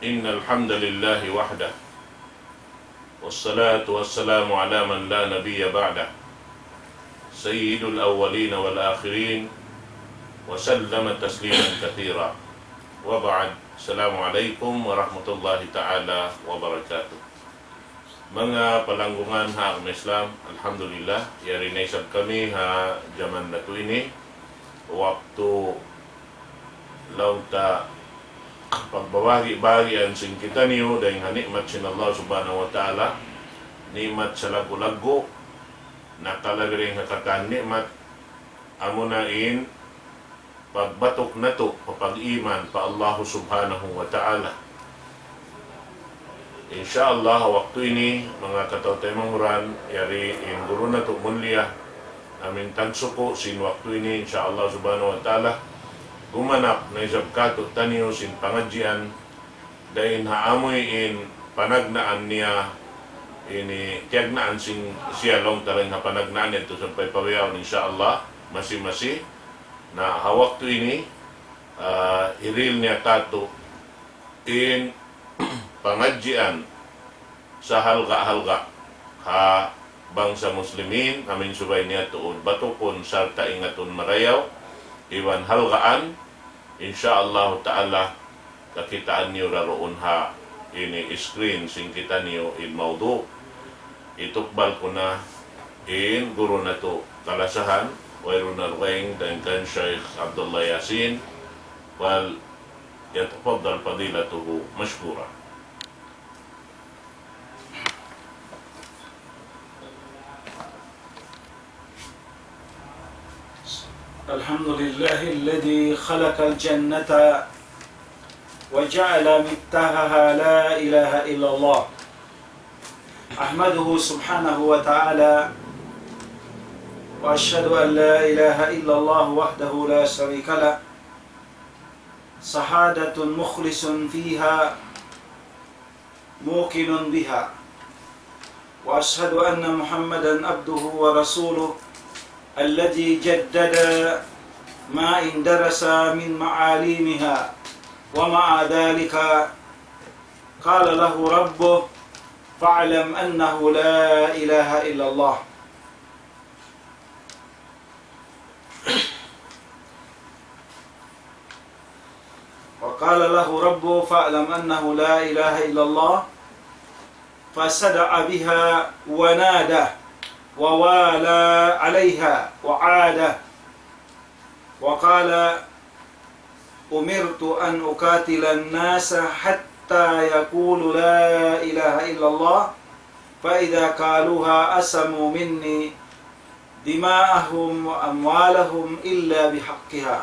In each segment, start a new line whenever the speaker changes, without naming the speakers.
إن الحمد لله وحده والصلاة والسلام على من لا نبي بعده سيد الأولين والآخرين وسلم تسليما كثيرا وبعد. السلام عليكم ورحمة الله تعالى وبركاته. Mga palanggungan ha ang Islam, alhamdulillah, yari na isab kami ha jaman na to ini waktu lauta pagbawagi-bagian sing kita niyo dahil hanikmat sin Allah subhanahu wa ta'ala, nikmat sa lago-lago nakalagaring nakatan nikmat amunain pagbatok na to papag-iman pa Allah subhanahu wa ta'ala. Insyaallah waktu ini mga katawtay manguran yari in guru na to munliya amin tagsuko sin waktu ini insyaallah subhanahu wa ta'ala gumanap na isab kato taniyo sin pangadjian dahin haamoy in panagnaan niya ini tiyagnaan sin siya long taring panagnaan ito sa paypawiyaw insyaallah masi-masi na hawak to ini iril niya kato in pangadjian sa halga-halga ha bangsa muslimin amin subay niya tuod batukon sarta ingaton marayaw iwan halgaan insyaallah ta'ala kakitaan niyo raroon ha ini screen sing kita niyo in maudu itukbal ko na in guru na to kalasahan wairun arweng dan kan Syekh Abdullah Yasin wal yatafaddal fadilatuhu mashkura.
الحمد لله الذي خلق الجنة وجعل مفتاحها لا إله إلا الله أحمده سبحانه وتعالى وأشهد أن لا إله إلا الله وحده لا شريك له شهادة مخلص فيها موقن بها وأشهد أن محمدا عبده ورسوله الذي جدد ما اندرس من معالمها ومع ذلك قال له ربه فاعلم أنه لا إله إلا الله وقال له ربه فاعلم أنه لا إله إلا الله فصدع بها ونادى ووالى عليها وعاد وقال أمرت أن أقاتل الناس حتى يقولوا لا إله إلا الله فإذا قالوها أسموا مني دماءهم وأموالهم إلا بحقها.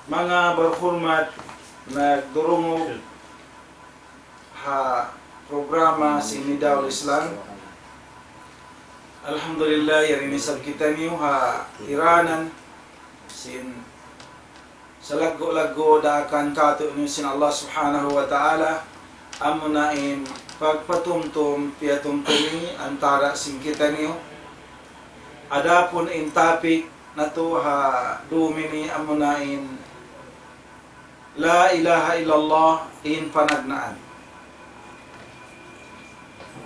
Mga berhormat nagdurungog ha programa Sinidaw Islam. Alhamdulillah yarinisab kita niyo ha iranan sin sa lago-lago daakan kato niyo sin Allah subhanahu wa ta'ala amunain pagpatumtum piatumtumi antara sin kita niyo adapun in topic na to ha dumini amunain la ilaha illallah in panagnaan.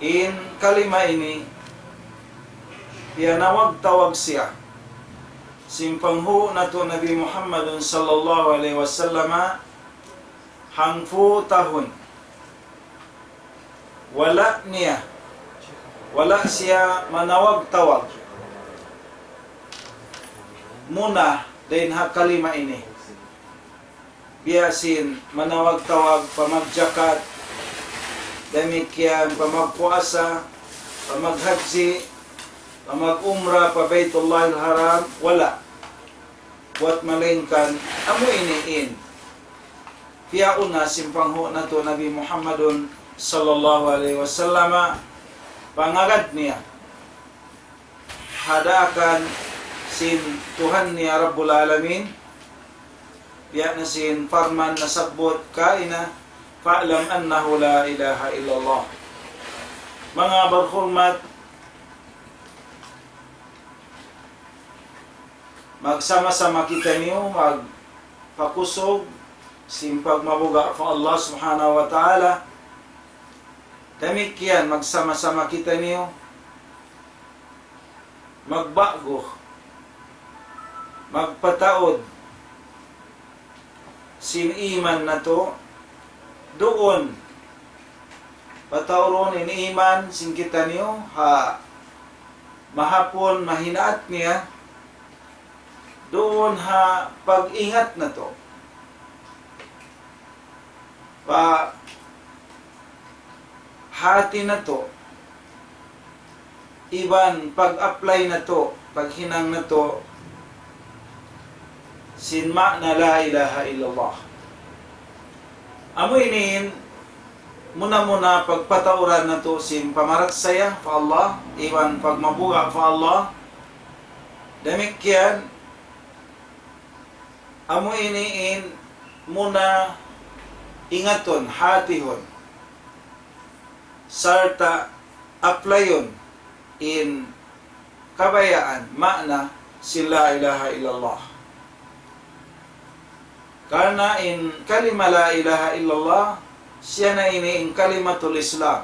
In kalima ini pianawag-tawag siya simpanghu na to Nabi Muhammad sallallahu alaihi wasallam hangfu tahun wala siya manawag-tawag muna din ha kalima ini biyasin manawag-tawag pamagjakat demikian pamagpuasa, pamaghaji, pamag-umra pa Baitullahil Haram, wala. Buat malingkan, amo iniin. Kaya una, simpangho na to Nabi Muhammadun sallallahu alaihi wasallam, pangagad niya. Hadakan sin Tuhan niya Rabbul Alamin, biya na sin farman na sabbot kaina, fa'lam annahu la ilaha illallah. Mga berhormat, magsama-sama kita niyo magpakusog simpag mabuga fa Allah subhanahu wa ta'ala. Damikian magsama-sama kita niyo magbago, magpataod sin iman na to doon patawron in iman sin kita niyo ha mahapon mahinaat niya doon ha pag-ingat na to pa hati na to iban pag-apply na to paghinang na to sinma na la ilaha illallah amoy inin muna pagpatauran na to sin pamarat saya fa Allah iban pagmabuga fa Allah damikyan amo iniin muna ingaton hatihon sarta applyon in kabayaan makna sila ilaha illallah karena in kalima la ilaha illallah siya na ini in kalimatul Islam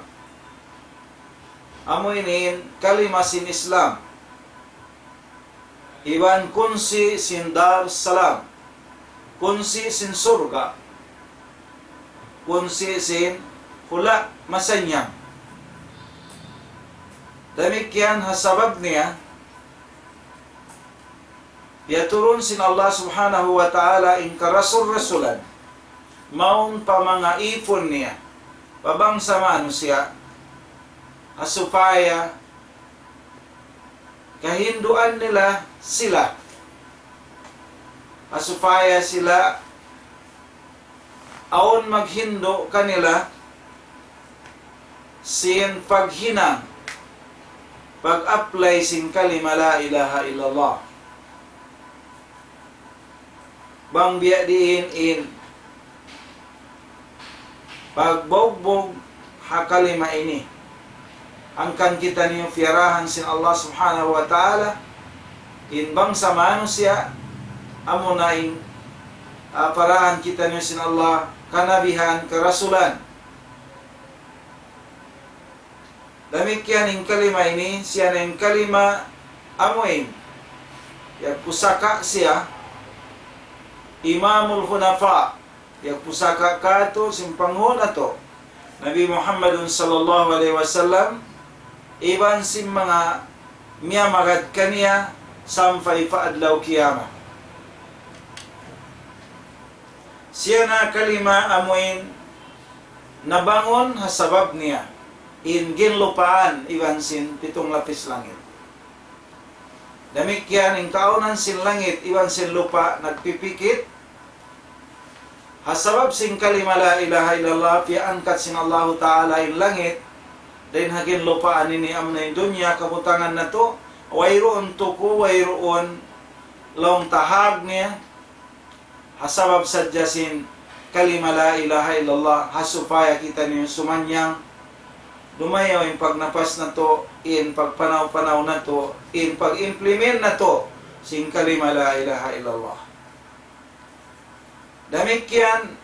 amo ini in kalima sin Islam iban kunsi sin dar salam kunsi sin surga kunsi sin hula masanyang demikian hasabab niya yaturun sin Allah subhanahu wa ta'ala in karasul-rasulan maun pa mga ipon niya pabangsa mano siya asupaya kahinduan nila sila asupaya sila aon maghindo kanila sin paghinang pag-apply sin kalima la ilaha illallah bang biya diin in pagbogbog hakalima ini angkan kita niyo fiarahan sin Allah subhanahu wa ta'ala in bang samano siya amo na in parahan kita niyo sin Allah kanabihan karasulan demikian in kalima ini siya na in kalima amoin ya pusaka siya Imamul Hunafa yang pusaka kato simpanghon ato Nabi Muhammadun sallallahu alaihi wasallam iban sim mga miyamagad kaniya sampai faadlaw kiyama siya na kalima amoin nabangon hasabab niya in ginlupaan iban sin pitong lapis langit damikyan in kaunan sin langit iban sin lupa nagpipikit hasabab sin kalima la ilaha illallah piangkat sin Allah Ta'ala in langit din hagin lupaan ini amna in dunya kabutangan na to wayroon tuku wayroon long tahag niya hasabab sadya sin kalima la ilaha illallah hasupaya kita niyo sumanyang dumayaw in pagnapas na to in pagpanaw-panaw na to in pag-implement na to sin kalima la ilaha illallah damikyan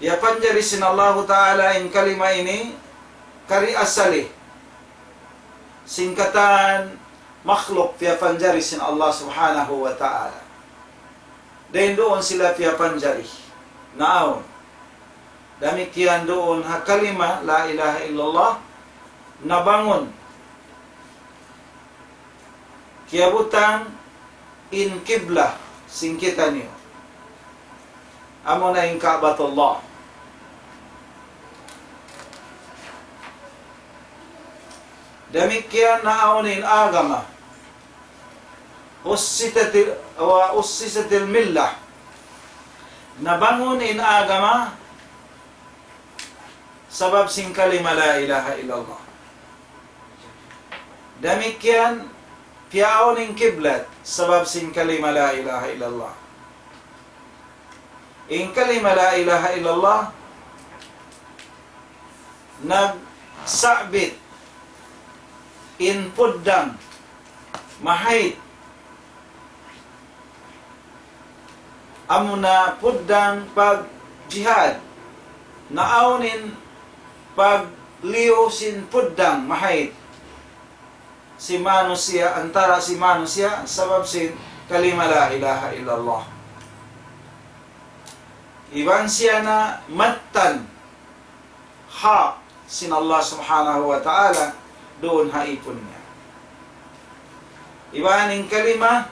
yapanjari sin Allah Ta'ala in kalima ini kari asali singkatan makhluk yapanjari sin Allah subhanahu wa ta'ala dahil doon sila yapanjari naon damikyan doon ha kalima la ilaha illallah nabangon kiabutan in kibla singkita niyo amo na in Ka'batullah damikyan naon in agama ussisatil millah nabangon in agama sabab sing kalima la ilaha illallah damikyan piaon in kiblat sabab sin kalima la ilaha illallah in kalima la ilaha illallah nagsabit in puddang mahait amo na puddang pag jihad, naawnin pag liyo sin puddang mahait, si manusia antara si manusia sabab sin kalima la ilaha illallah. Iban siya na mattan ha sin Allah subhanahu wa ta'ala doon haipon niya. Ibaning kalima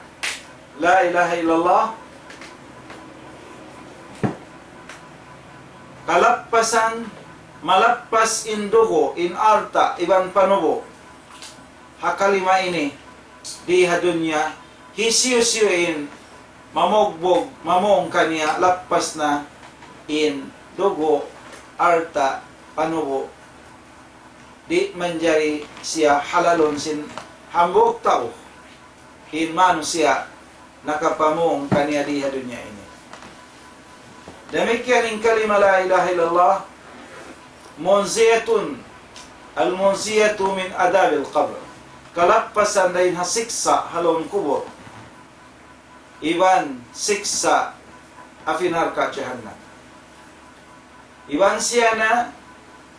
la ilaha illallah kalappasan malappas in dugo in arta iban panubo hakalima ini di hadunya hisiyo-siyoin mamogbog mamong kaniya lappas na in dugo arta panubo di menjadi siya halalon sin hambog tao in manusia nakapamong kaniya di hadunya ini. Demikian in kalima la ilaha illallah munziyatun al-munziyatu min adabil qabr, kalappasan dahin hasiksa halon kubur iban siksa afinar ka jahannam. Iban siya na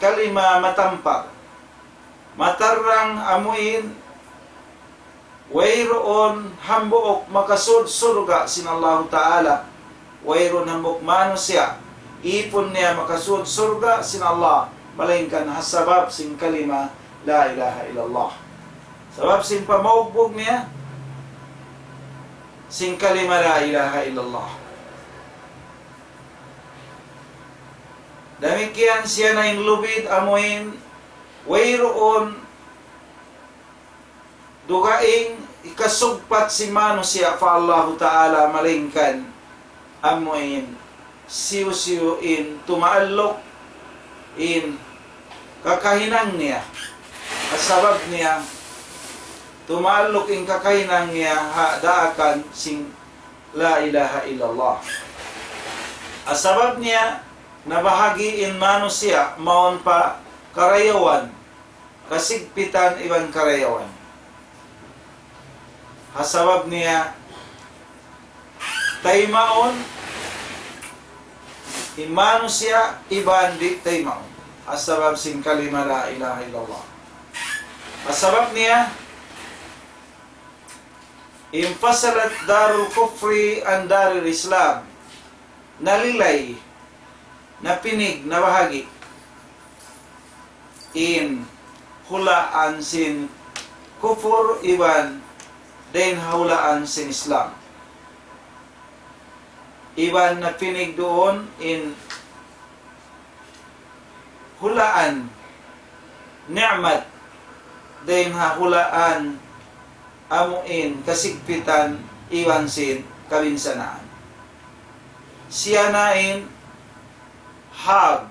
kalima matampar matarang amuin wayroon hambuok makasud surga sin Allah Ta'ala, wayroon hambuk manusia ipon niya makasud surga sin Allah malingkan hasabab sin kalima la ilaha illallah, sabab sin pamaugbog niya sin kalima la ilaha illallah. Demikian siya na yung lubid amuin wayroon dugaing ikasugpat si manusia fa Allah Ta'ala malingkan amuin siyo-siyo in tumaalok in kakahinang niya asabab niya tumaalok in kakahinang niya daakan sing la ilaha illallah. Asabab niya nabahagi in manusia maon pa karayawan kasigpitan iban karayawan. Asabab niya taymaon in manusia iban di taymaon asabab sin kalima la ilaha illallah. Asabab niya infasalat darul kufri an darul islam, nalilay napinig na bahagi in hulaan sin kufur iban din hulaan sin Islam. Iban napinig doon in hulaan ni'mat din hulaan amuin kasigpitan iwan sin kabinsanaan. Siya nain hag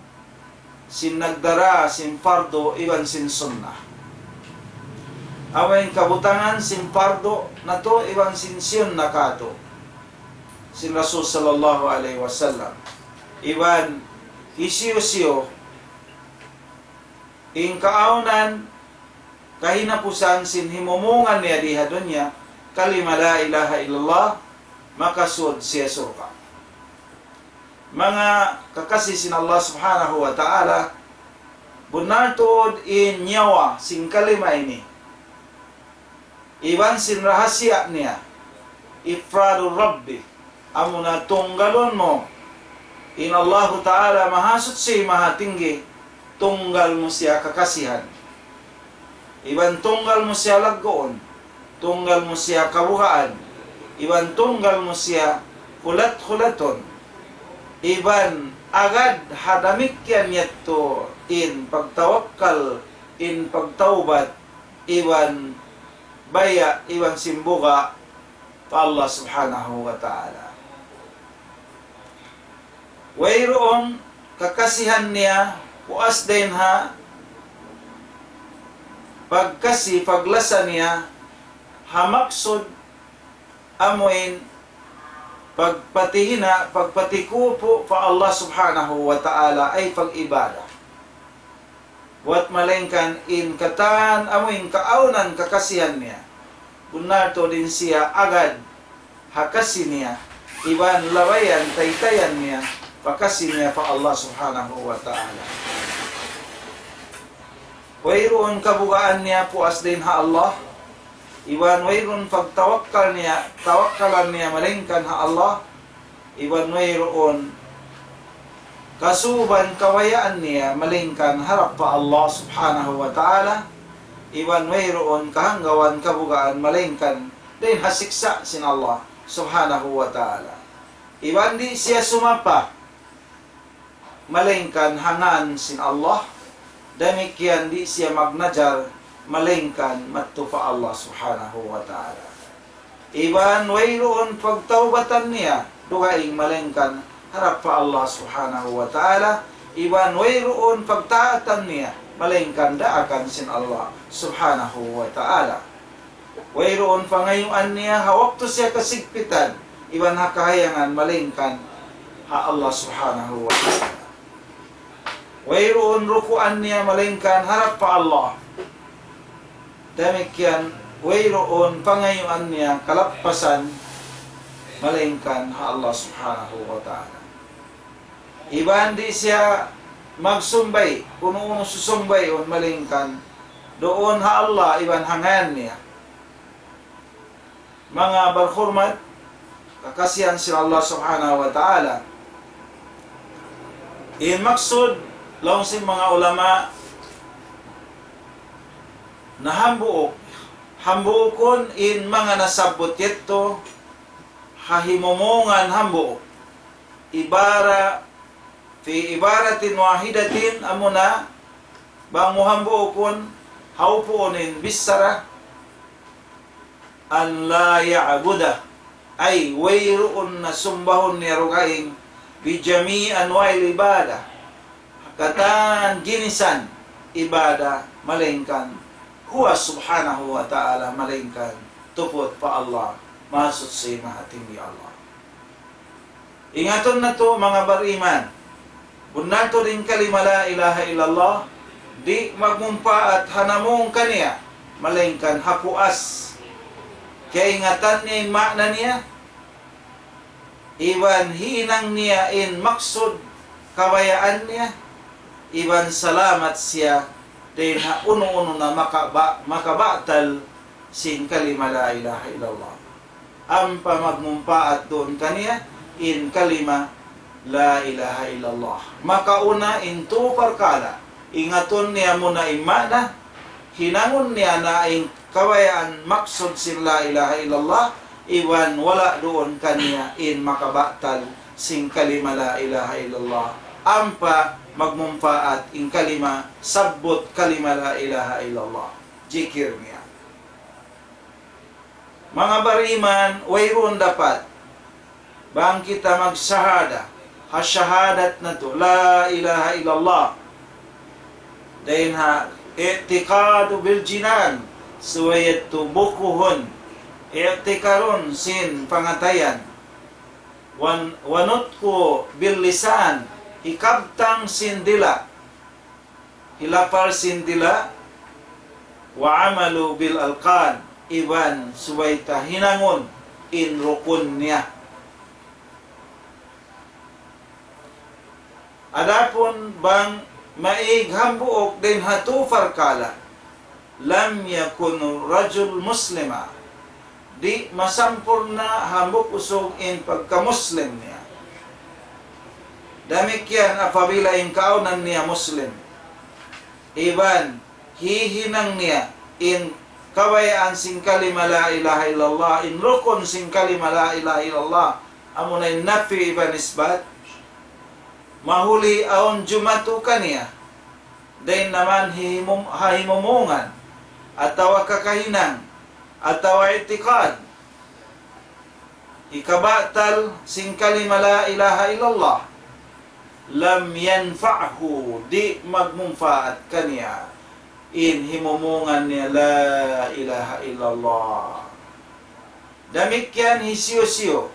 sin nagdara sin fardo iwan sin sunnah. Awain kabutangan sin fardo na to iwan sin sunnah kato sin Rasul sallallahu alaihi wasallam. Iwan isiyo-siyo in kaaunan kahinapusan sin himumungan niya diha dunya kalima la ilaha illallah makasud siya surga. Mga kakasi sin Allah subhanahu wa ta'ala bunar tuod in nyawa sin kalima ini iban sin rahasya niya ifradu rabbi amuna tunggalon mo in Allah ta'ala mahasut siya mahatinggi tunggal mo siya kakasihan iban tunggal mo siya laggoon tunggal mo siya kabuhaan iban tunggal mo siya hulat-hulaton iban agad hadamik yan yato in pagtawakkal in pagtaubat iban baya iban simbuga pa Allah subhanahu wa ta'ala. Wayroong kakasihan niya puas din ha pagkasi paglasa niya hamaksod amuin pagpatihina, pagpatikupo pa Allah subhanahu wa ta'ala ay pag-ibada. Buat malengkan in katan amuin kaaunan kakasihan niya. Bunarto din siya agad hakasi niya iban lawayan taytayan niya pakasin niya pa Allah subhanahu wa ta'ala. Wayroon kabugaan niya puas din ha Allah. Iban wayroon pagtawakkal niya, tawakkalan niya malingkan ha Allah. Iban wayroon kasuban kawayaan niya malingkan harap pa Allah subhanahu wa ta'ala. Iban wayroon kahanggawan kabugaan malingkan din hasiksa sin Allah subhanahu wa ta'ala. Iban di siya sumapa malingkan hangan sin Allah. Demikian di siya magnajar malingkan matupa Allah subhanahu wa ta'ala. Iban wayroon pagtaubatan niya duhaing malingkan harap pa Allah subhanahu wa ta'ala. Iban wayroon pagtaatan niya malingkan daakan sin Allah subhanahu wa ta'ala. Wayroon pangayuan niya hawak to siya kasigpitan. Iban hakahayangan malingkan ha Allah subhanahu wa ta'ala. Wayroon rukuan niya malingkan harap pa Allah. Demikian wayroon pangayuan niya kalappasan malingkan ha Allah subhanahu wa ta'ala. Iban di siya magsumbay, kuno susumbay on malingkan doon ha Allah iban hangan niya. Mga barhurmat kakasihan si Allah subhanahu wa ta'ala. Maksud laong si mga ulama na hambuokon in mga nasabot yeto hahimumungan hambuok ibara fi ibaratin wahidatin amuna bang muhambuokon haupuonin bisara an la ya'budah ay wayroon na sumbahon ni rugaing bi jami'an anwa'il ibadah katan ginisan ibadah malingkan huwa subhanahu wa ta'ala malingkan tupot pa Allah masud si mahatimbi Allah. Ingaton na to mga bariman, bunato din kalima la ilaha illallah di magmumpa at hanamong kaniya malingkan hapuas kaya ingatan niya yung makna niya iban hinang niya in maksud kawayaan niya iban salamat siya dahil ha uno-uno na makabatal sin kalima la ilaha illallah. Ampa magmumpaat doon kaniya in kalima la ilaha illallah. Makauna in tupar kala ingaton niya muna imana hinangon niya na in kawayaan maksud sin la ilaha illallah iban wala doon kaniya in makabatal sin kalima la ilaha illallah. Ampa magmumpaat in kalima sabbot kalima la ilaha illallah jikir niya. Mga bariman wayroon dapat bang kita magsahada hasyahadat na to la ilaha illallah dahin ha i'tiqadu bil jinan suwayat tubukuhon i'tikarun sin pangatayan wanutku bil lisan ikabtang sindila hilapar sindila wa amalu bil alqan iban suwaita hinangon in rukun niya. Adapun bang maighambuok din hatufar kala lam yakun rajul muslima di masampurna hambuk usog in pagka-muslim niya. Demikian apabila ingkaunan niya Muslim, iban hihinang niya in kawayaan sing kalima la ilaha illallah, in rukun sing kalima la ilaha illallah, amunay nafi iban isbat, mahuli aon jumatukan niya, dahin naman hahimumungan, atawa kakahinang, atawa itikad, ikabatal sing kalima la ilaha illallah, lam yanfa'hu di magmumfaat kaniya in himumungan niya la ilaha illallah. Demikian hisiyo-siyo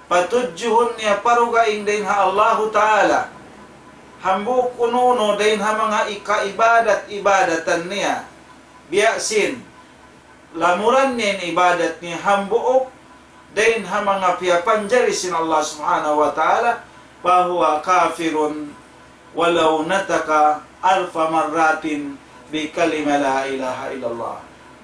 patudjuhon niya parugaing din ha Allahu Ta'ala hambuk kununo din ha mga ikaibadat-ibadatan niya biyasin lamuran niya ibadat niya hambuok dain ha mga piyapanjari sin Allah subhanahu wa ta'ala bahuwa kafirun walau nataka alfa marratin bi kalima la ilaha illallah.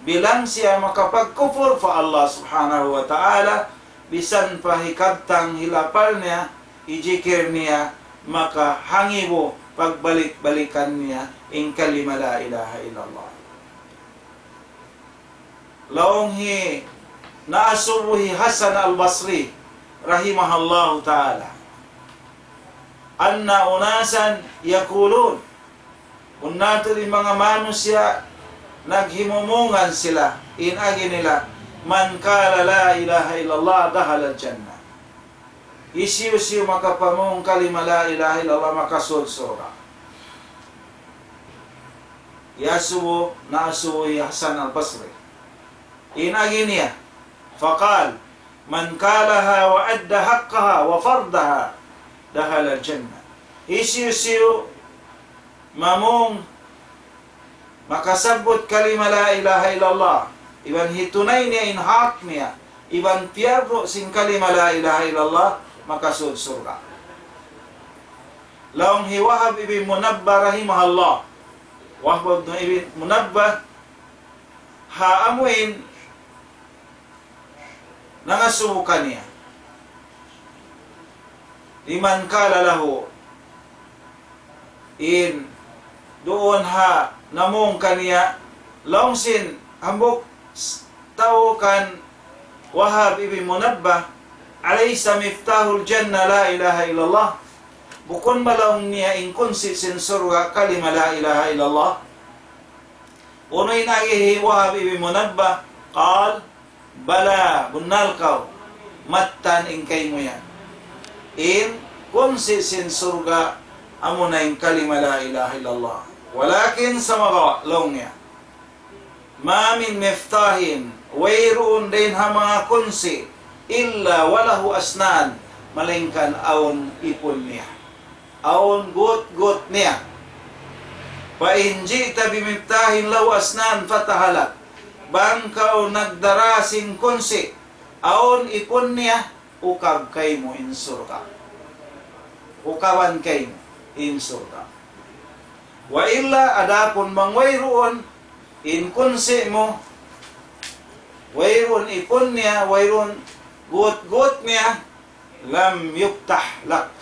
Bilang siya makapagkufur fa Allah subhanahu wa ta'ala, bisan pa hikabtang hilapal niya, ijikir niya, maka hangibo pagbalik-balikan niya in kalima la ilaha illallah. Laonghi naasubuhi Hasan al-Basri rahimahallahu ta'ala anna unasan yakulun, unato din mga manusia naghimumungan sila inagi nila, man kala la ilaha illallah dahala jannah. Isiyo-siyo makapamong kalima la ilaha illallah makasulsura. Yasubu naasubuhi Hasan al-Basri inagi niya, faqal man kalaha wa adda haqqaha wa fardaha dahala jannah. Isiyo-siyo mamong makasabot kalima la ilaha illallah, iban hitunay niya in haq niya, iban piyarro sing kalima la ilaha illallah makasud surga. Laong hiwahab ibn Munabbah rahimahullah, Wahab ibn Munabbah haamuin nangasubukan niya, liman kala lahu, in doon ha namong kaniya longsin hambok tao kan Wahab ibn Munabbah alaysa miftahul jannah la ilaha illallah, bukon malaong niya inkunsi sin surga kalima la ilaha illallah. Unoy nagihi Wahab ibn Munabbah qal bala bunal kaw mattan ingkay mo yan in kunsi sin surga amo na yung kalima la ilaha illallah. Walakin sa mga long niya, ma min miftahin wayroon din ha mga kunsi illa walahu asnan, malingkan aon ipon niya, aon gut niya. Pa injita bimiftahin lahu asnan fatahalat, bangkaw nagdarasing kunsi aon ipon niya, ukab kay mo insurka, ukawan kay mo insurka. Wa illa adapon mangwayroon in kunsi mo, wayroon ipon niya, wayroon gut niya, lam yuktah lak,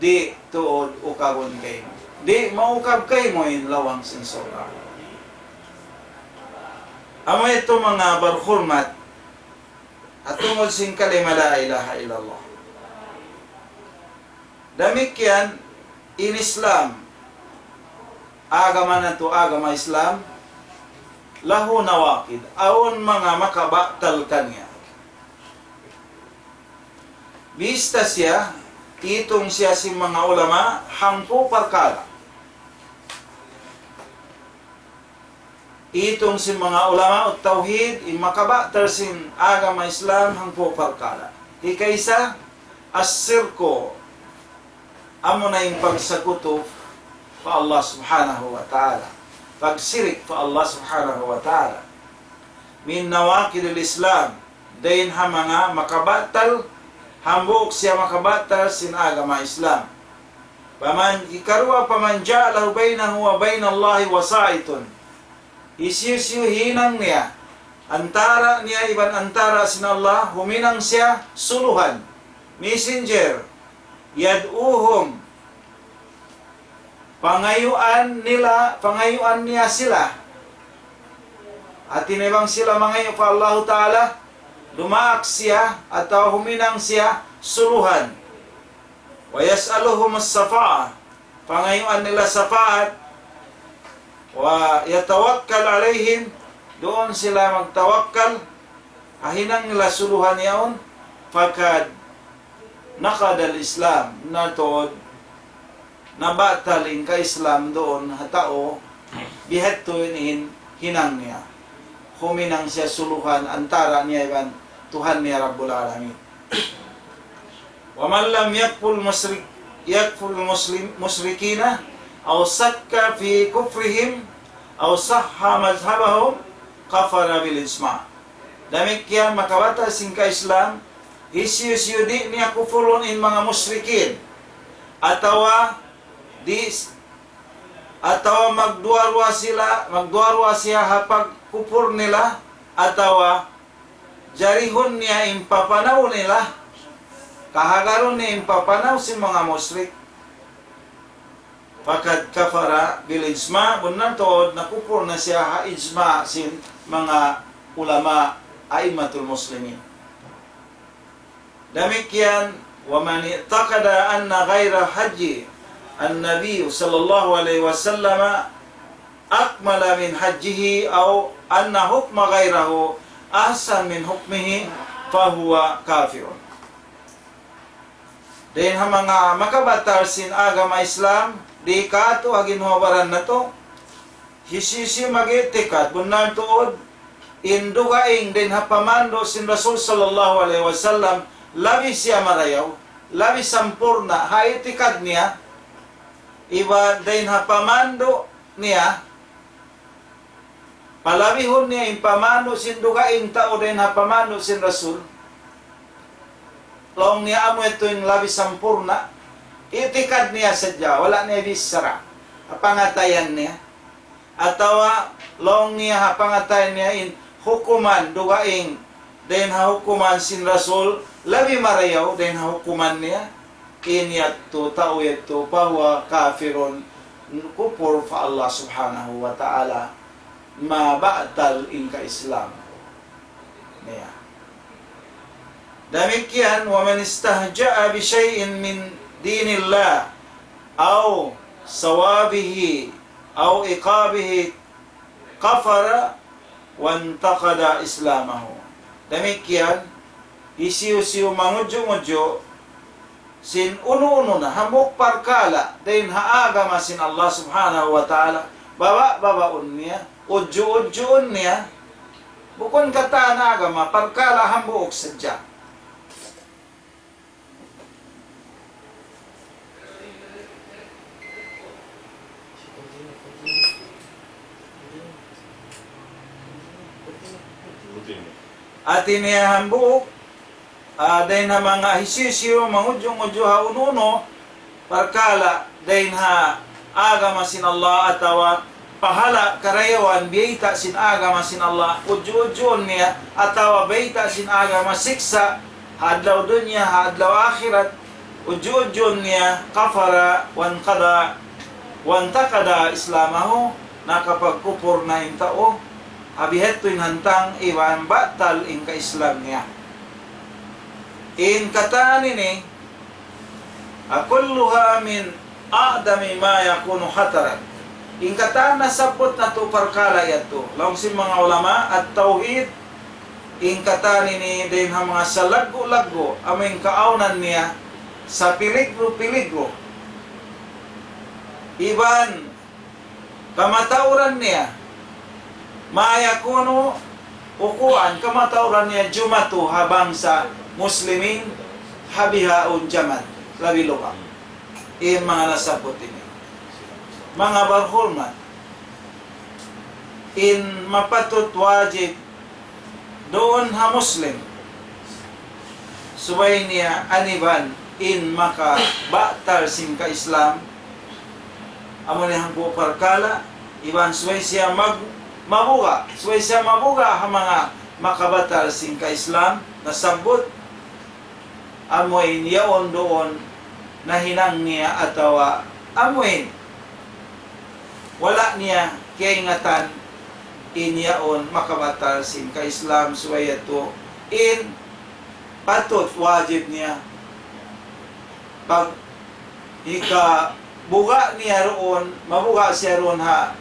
di tuod ukawon kay mo, di maukab kay mo in lawang sinsurka. Amo ito mga barhurmat at tungod sing kalima la ilaha illallah. Damikyan in Islam, agama na to agama Islam, lahu nawakid, aon mga makabatal kanya. Bista siya, itong siya si mga ulama, hangpo parkala. Itong si mga ulama o tauhid, makabatal sin agama Islam, hangpo parkala. Ikaysa, as-sirko, amo na yung pagsakuto fa Allah subhanahu wa ta'ala, pagsirik fa Allah subhanahu wa ta'ala. Min nawakid al-Islam, dahin ha mga makabatal, hambuk siya makabatal sin agama Islam. Paman ikarwa paman ja'alahu bainahu wa bainallahi wasaitun, isiyo hinang niya, antara niya iban antara sin Allah, huminang siya suluhan, messenger, yad'uhum, pangayuan niya sila, at tinibang sila mangayo pa Allah Ta'ala, dumaak siya atau huminang siya suluhan. Wa yas'aluhum as-safa'a, pangayuan nila safaat, wa yatawakkal alaihim, doon sila magtawakkal, ahinang nila suluhan yaon, fakad nakadal Islam, natod nabatalin ka Islam doon hatao bihattuin in hinang niya, huminang siya suluhan antara niya iban Tuhan niya Rabbul Alamin. Wa man lam yakful musrikina aw sakka fi kufrihim aw sahha mazhabahum kafara bil isma. Demikian makabata singka Islam Isyu di niya kufurun in mga musyrikin. Atawa magduarwa siya hapag kufur nila, atawa jarihon niya impapanaw nila, kahagaron niya impapanaw si mga musyrik. Pagkat kafara bil ijma, bunan tood na kufur na siya ha ijma sin mga ulama aimatul muslimin. Demikian, wa man i'taqada anna ghaira haji an-nabi sallallahu alaihi wasallam akmala min hajjihi aw anna hukma ghairahu ahsan min hukmihi fahuwa kafirun. Den ha mga makabatar sin agama Islam di kato agin hubaran na to hisisi magitikat bunan tuod indugaing den ha pamando sin Rasul sallallahu alaihi wasallam labi siya marayaw, labi sampurna, haitikad niya, iba din hapamando niya, palabihon niya impamando sin dugaing tao din hapamando sin Rasul, long niya amo ito yung labi sampurna, itikad niya sadya, wala niya bisara, hapangatayan niya, atawa long niya hapangatayan niya in hukuman dugaing din hukuman sin Rasul, labi marayaw din hukuman niya, inyat to tao ito bahwa kafirun kufur fa Allah subhanahu wa ta'ala maba'tal in ka Islam niya. Demikian, wa man istahja'a bi syai'in min dinillah aw sawabihi aw iqabihi kafara wa intaqada islamahu. Demikian, isiyo-siyo mangudyo-ngudyo sin uno-uno na hamok parkala din haaga masin Allah subhanahu wa ta'ala baba-babaon niya, udyo-udyoon niya, bukon kata na agama parkala hambuok sadya. At inihambuok dahin ha mga hisisyo, mangudyo-ngudyo ha ununo, parkala, dahin ha agama sin Allah atawa pahala karayawan, biyita sin agama sin Allah, udyo-udyoon niya, atawa biyita sin agama siksa, hadlaw dunya, hadlaw akhirat, udyo-udyoon niya, kafara, wantakada islamahu, nakapagkupor na yung tao, abihet to yung hantang iwan batal in ka-Islam niya. In katani ni akulluha min a'dami ma yakunu hataran. In katan nasabot na to parkala yato. Long si mga ulama at tauhid in katani ni din ha mga salaggo-laggo aming kaaunan niya sa piligro-piligro. Iban kamatauran niya mayakuno ukuan kamatauran niya jumatu habang sa muslimin habihaun jaman labi luka in mga nasabot ini mga barhulman in mapatut wajib doon ha muslim subay niya aniban in maka batal sim ka Islam amo ni hanggo parkala iban subay siya mabuga ha mga makabatal sim ka Islam nasabot amoy niyaon doon na hinang niya atawa amoy wala niya kaingatan inyaon makabatal sin ka Islam suwayato in patot wajib niya pag ika buga niya roon mabuga siya roon ha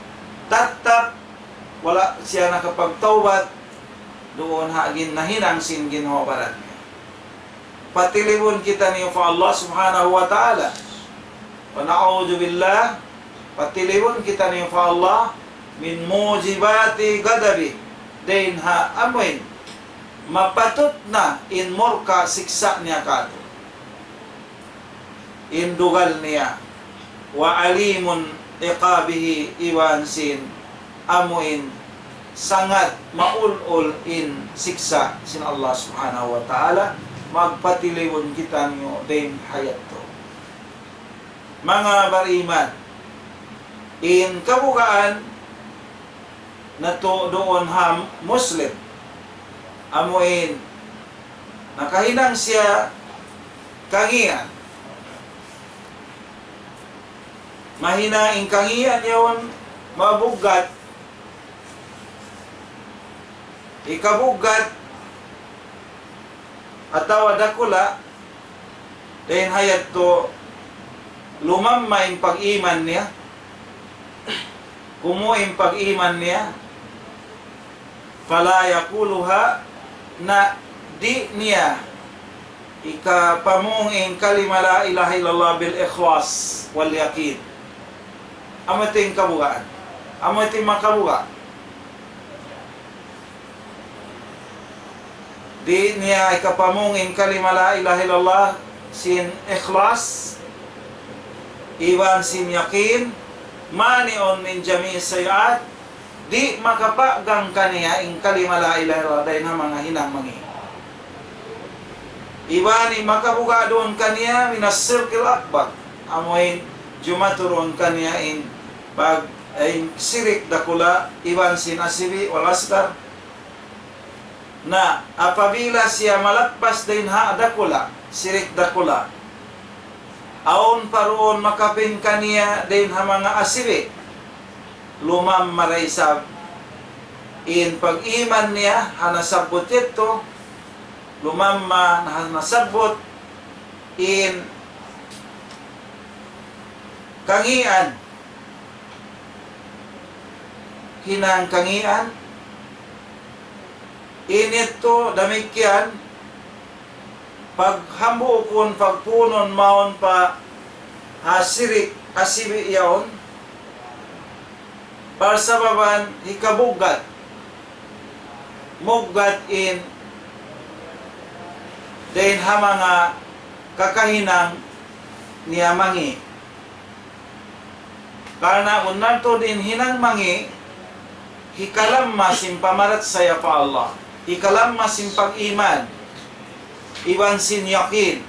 tatap wala siya nakapagtawbat doon hagin nahinang sin Ginoo barat niya. Patiliwon kita niyo fa Allah subhanahu wa ta'ala. Wa na'udzu billah, patiliwon kita niyo fa Allah min mujibati ghadabi. Dain ha amoin mapatut na in murka siksa niya kato. Indugal niya wa alimun iqabihi iwan sin amoin sangat maulul in siksa sin Allah subhanahu wa ta'ala magpatiliwon kita niyo din hayat to. Mga bariman, in kabukaan na to doon ham Muslim, amuin nakahinang siya kangian. Mahinaing kangian yawan mabugat. Ikabugat atawa dakula dahil hayat to lumamma yung pag-iman niya, kumu yung pag-iman niya, fala yakuluha na di niya ikapamung in kalima la ilaha illallah bil ikhlas wal yaqin. Amating kabugaan, amating makabuga. Di niya ikapamung in kalima la ilaha illallah sin ikhlas, iwan sin yaqin, manion min jami' sayiat, di makapagang kaniya in kalima la ilaha illallah dahil na mga hinang mangi. Iwan makabuga doon kaniya minas sirkil akbar, amoin jumaturun kaniya in pag ay sirik dakula, iwan sin asibi wal asgar, na apabila siya malagpas din ha dakula, sirik dakula, aon paroon makapin kaniya din ha mga asibi, lumam maraysab, in pag-iman niya hanasabot ito, lumamma hanasabot, in kangian, hinang kangian, inito damikyan paghambukon pagpunon maon pa hasirik asibi yaon para sa baban hikabugat mugat in dahil ha mga kakahinang niya mangi karena unan to din hinang mangi hikalam masim pamarat saya pa Allah, hikalam masim pag-iman, iwan sin yakin,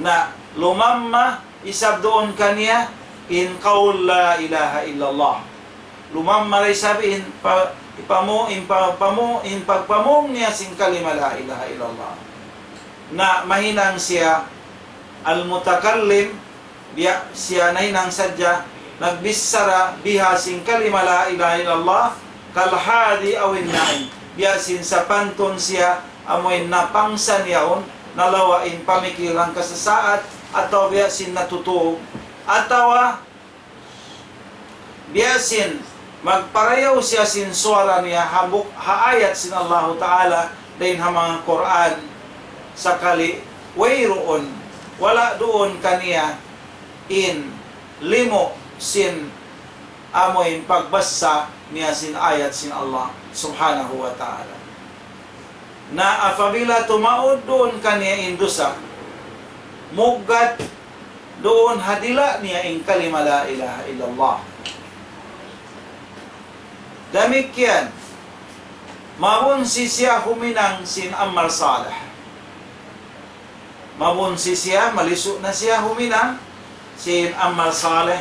na lumamma isab doon kaniya in qaul la ilaha illallah. Lumamma ray sabihin pagpamong niya sin kalima la ilaha illallah. Na mahinang siya al-mutakallim, siya nahinang sadya nagbisara biha sin kalima la ilaha illallah kalhadi awin naim, biyasin sa panton siya amoy napangsan yaon nalawain pamikilang kasasaat ataw biyasin natutuog atawa biyasin magparayaw siya sin suara niya habuk haayat sin Allah Ta'ala dahin ha mga Quran sakali wayroon wala doon kaniya in limo sin amoy pagbasa niya sin ayat sin Allah subhanahu wa ta'ala, na apabila tumaod doon kaniya indusa mugat doon hadila niya in kalima la ilaha illallah. Damikyan mabunsi siya huminang sin amal salih, mabunsi siya maliso na siya huminang sin amal salih,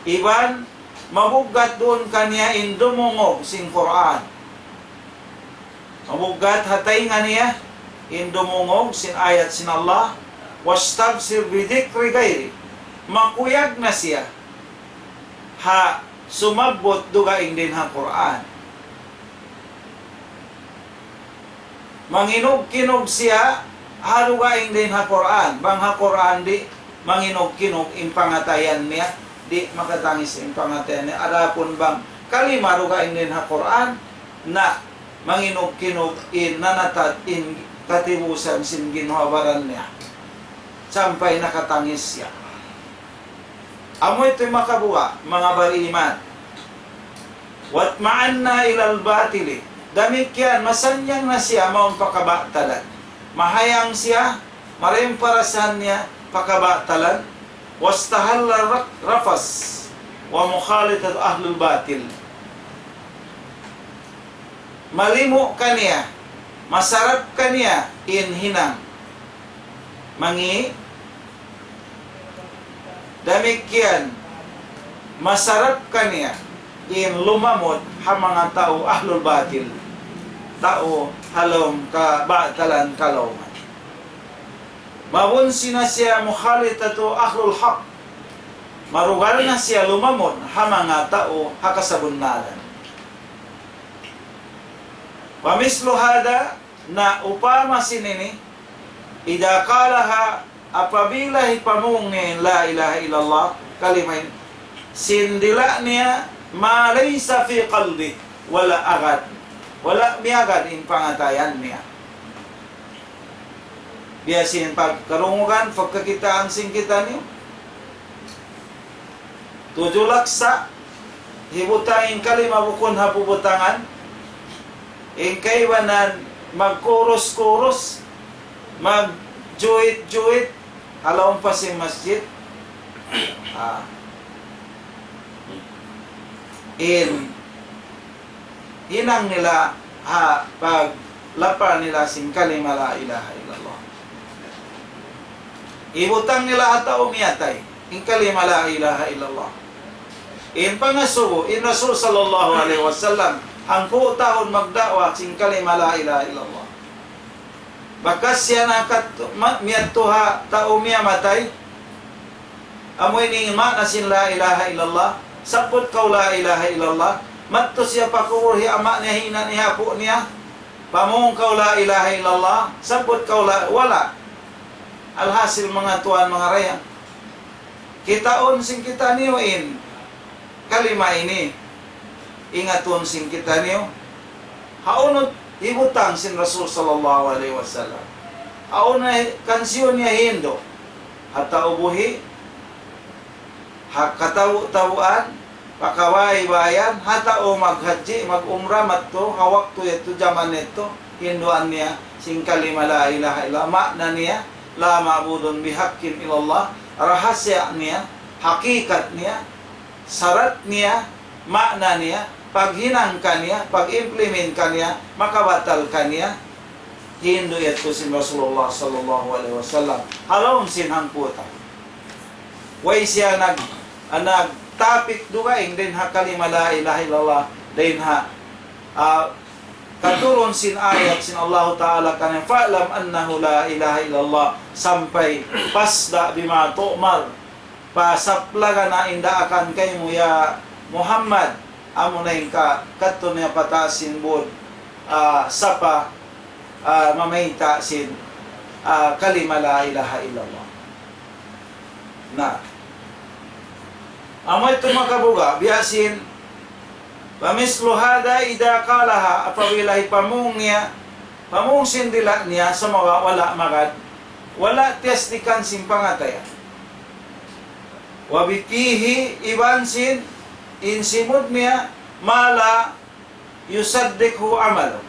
iban mabugat doon kaniya in dumungog sin Quran, mabugat hatay nga niya in dumungog sin ayat sin Allah, wastabsir bidikri gayri, makuyag na siya ha sumabot dugaing din ha Quran, manginog-kinog siya ha dugaing din ha Quran, bang ha Quran di manginog-kinog in pangatayan niya, di makatangis in pangatayan niya, adapon bang kalima dugaing din ha Quran na manginog-kinog in nanatad in katibusan sin ginhawaran niya sampay nakatangis siya. Amo ito'y makabuha, mga bariman. Wat ma'anna ilal batili, damikyan masanyang na siya maong pakabatalan, mahayang siya maraming parasan niya pakabatalan, wastahalla rafas wa mukhalitat ahlul batil, malimo kaniya masarap kaniya in hinang. Mangi, damikyan, masarap kaniya in lumamot ha mga tao ahlul batil. Tao halom ka batalan kalawman. Mawun sina siya mukhalitatu ahlul haq. Marugal na siya lumamon ha mga tao hakasabunnalan. Pamislo hada na upama sinini ida kalaha apabila hipamungin la ilaha illallah kalimain sindila niya ma laysa fi qalbi wala agad wala miagad in pangatayan niya. Biasin pagkarungugan pagkakitaan singkitan niyo tujulaksa hibutangin kalima bukon hapubutangan ingkaiwanan magkurus-kurus magjuit-juit alaong pa si masjid hinang nila pag lapa nila sing kalima la ilaha illallah ibutang nila atao miyatay in kalima la ilaha illallah in pangasubo in Rasul sallallahu alaihi wasallam ang tahon magdawa sing kalima la ilaha illallah. Bakas siya nakat miyatuha tao miya matay. Amoy ni ma nasin la ilaha illallah. Sapot kaw la ilaha illallah. Matto siya pakuwurhi ama niya hina niya po niya. Pamong kaw la ilaha illallah. Sapot kaw la wala. Alhasil mga tuan mga raya. Kitaon sing kita niyoin kalima ini. Ingatun sing kita niyo. Haunot ibutang sin Rasul sallallahu alaihi wasallam. Haunay kansyon niya hindo. Hata ubuhi. Hakatawu-tawuan. Pakawai bayan. Hata o maghaji, mag-umrah matto. Hawak to ito, jaman ito. Hinduan niya. Sing kalima la ilaha illallah. Makna niya. La ma'budun bihaqqin ilallah. Rahasya niya. Hakikat niya. Sarat niya. Makna niya. Paghinang kanya, pag-implement kanya, makabatal kanya, Hindu ito si Rasulullah sallallahu alaihi wasallam. Halom sinhang puta. Way siya nagtapik dugaing din ha kalima la ilaha illallah din ha katuron sin ayat sin Allah Ta'ala kanya fa'lam annahu la ilaha illallah sampai pasda bima tu'mar pasaplaga na inda akan kay mo ya Muhammad amo na yung kato niya patasin bod sapa mamahita sin kalima la ilaha illallah na amo ito makabuga biasin pamislo hada ida kalaha apabila ipamung niya pamung sindila niya sa mga wala magad wala testikan sin pangataya wabitihi ibansin insimod niya mala yusaddikhu amalo.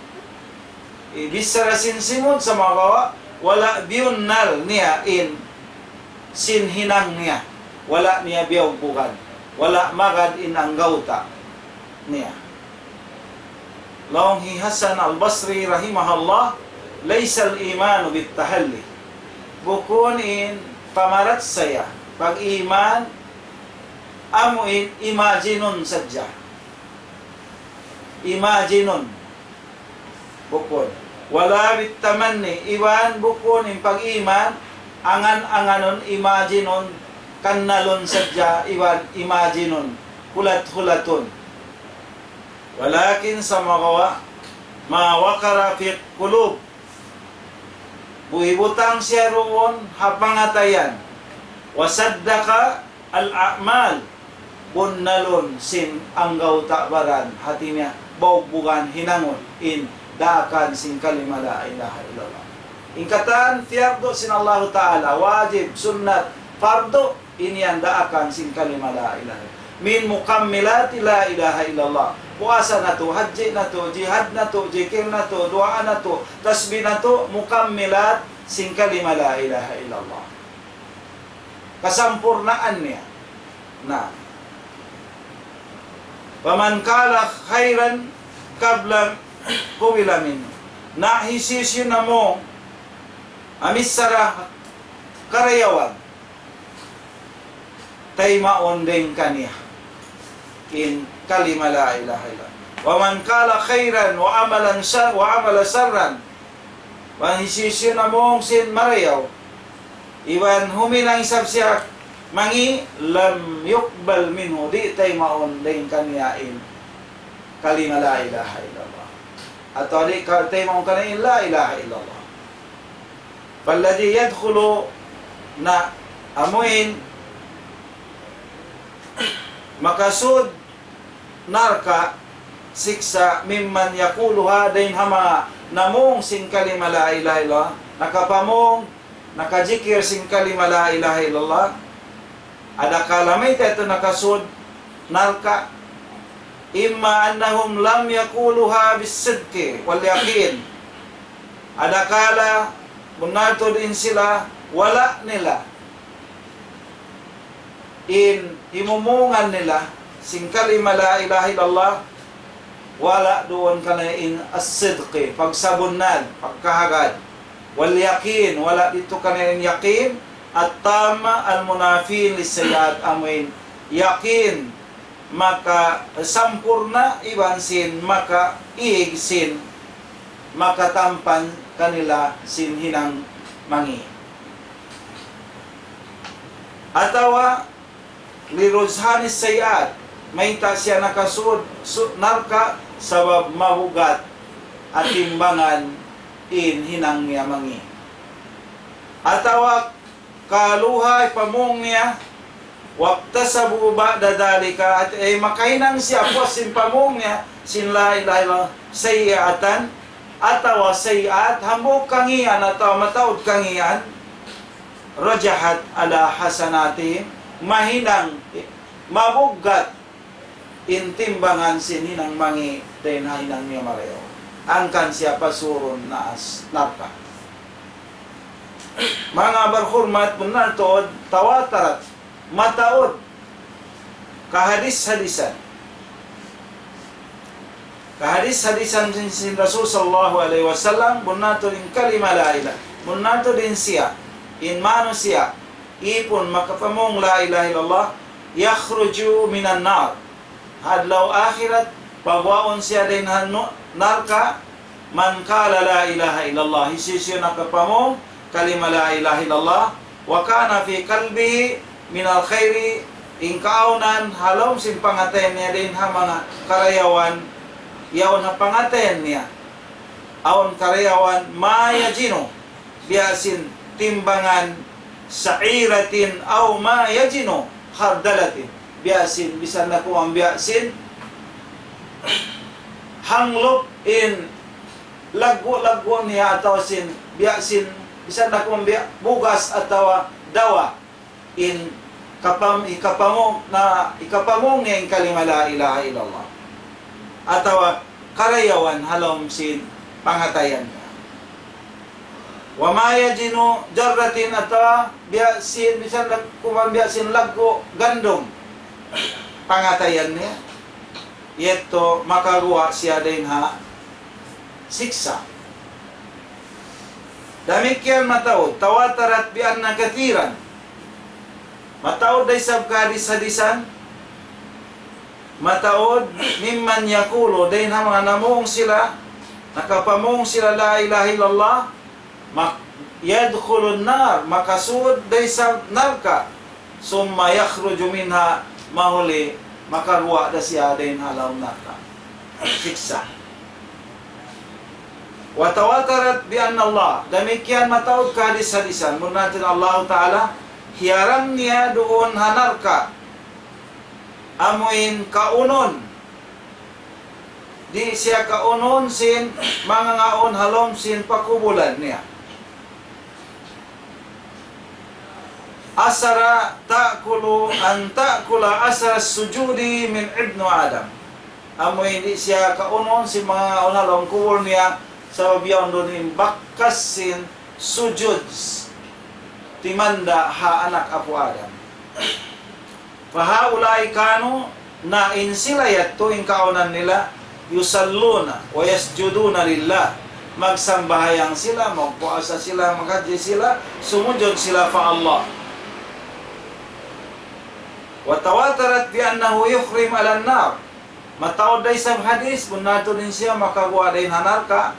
Ibisara sinsimod sa mga gawa wala biyunnal niya in sinhinang niya. Wala niya biyawbugan. Wala magad in ang gauta niya. Laong Hasan al-Basri rahimahullah laysa al-imanu bit-tahalli. Bukun in pamarat saya pag-iman amuin imaginon sadya. Imaginon. Bukod. Wala bitamanni. Iwan bukod yung pag-iman. Angan-anganon. Imaginon. Kannalon sadya. Iwan imaginon. Hulat-hulaton. Walakin sa magawa. Mawakara fi kulub. Buhibutang siya roon. Hapangatayan. Wasaddaka al-a'mal. Bunnalon sin anggaw takbaran hati niya bawbugan hinangon in daakan sin kalima la ilaha illallah. Ingkatan fiyardo sin Allah Ta'ala wajib sunnat fardo iniyan daakan sin kalima la ilaha min mukammilati la ilaha illallah. Puasa na to, haji na to, jihad na to, jikir na to, doa na to, tasbih na to, mukammilat sin kalima la ilaha illallah. Kasampurnaan niya na paman kala khairan kabla kubila minhu. na hisisyo na mo amisara karayawan tay maondeng kaniya in kalima la ilaha illallah. Wa man kala khairan wa amala sarran wa hisisyo na mong sin marayaw iwan huminang isab siya mangi lam yukbal minhu di tay maondeng kaniya in kalima la ilaha illallah atau di tay maong kaniya la ilaha illallah. Falladhi yadkhulu na amuin makasud narka siksa mimman yakuluha din hama namong sin kalima la ilaha illallah nakapamong nakajikir sin kalima la ilaha illallah ada kalamay ito nakasud narka imma annahum lam yakuluha bisidki wal yaqin ada kala munato din sila wala nila in himumungan nila sin kalima la ilaha illallah wala doon ka na in as-sidqi pagsabunan, pagkahagad wal yaqin wala dito ka na in yaqin at tama al-munafin lisayat amin yaqin maka sampurna iban sin maka iig sin makatampan kanila sin hinang mangi atawa liruzhanis sayat may ta siya nakasud narka sabab mahugat at timbangan in hinang niya mangi atawa kaluhay pamong niya wakta sa buba dadalika at makainang siya po sin pamong niya sin la ilaha illallah sayatan atawa sayat hambog kangian atawa mataod kangian rajahat ala hasanatihim mahinang mabugat intimbangan sininang mangi din hinang niya marayo angkan siya pasuron na narka mga barhurmat bunaltood tawatarat mataod kahadis-hadisan sin Rasul sallallahu alaihi wasallam bunaltood in kalima la ilaha bunaltood din siya in mano siya ipon makapamong la ilaha illallah yakhruju minan nar hadlaw akhirat pagwaon siya din narka man kala la ilaha illallah hisisyo nakapamong kalima la ilaha illallah wa kana fi qalbihi min al khairi in kaunan halom sin pangaten niya din ha mga karayawan yaon na pangaten niya aon karayawan mayajino biasin timbangan sa'iratin aw ma yajino khardalatin biasin bisan na ko ang biasin hanglop in lago niya ataw sin biasin bisan na ko ang bugas ataw dawa in ikapamong niya yung kalima la ilaha illallah ataw karayawan halom sin pangatayan wa ma yajinu jarratin atawa biasin bisan kumang biasin lago gandom pangatayan niya yeto makaruha siya din ha siksa damikyan mataod tawatarat bi anna kathiran mataod day sab kadis-hadisan mataod mimman yakulo din ha mga namong sila nakapamong sila la ilaha illallah yadkhulun nar makasud day sa narka summa yakhruju minha mahuli makarwa da siya din halaw narka siksa wa tawatarat bi anna Allah damikyan mataod kadis-hadisan muna natin Allah Ta'ala hiyaram niya doon hanarka amuin kaunon di siya kaunon sin mga ngaon halom sin pakubulan niya asara ta'kula asara sujudi min ibnu Adam amoy hindi siya kaunon si mga unalong kubul niya sa babiyaw doon yung bakas sin sujud timanda ha anak Apo Adam pahaulay kanu na insilayat to yung kaunan nila yusalluna wa yasjuduna lillah magsambahayang sila, magpuasa sila, maghaji sila, sumujud sila fa Allah. Wa tawatarat bi annahu yukhrim ala an-nar. Mataod day sa hadis, bunato din siya makagawa din hanarka.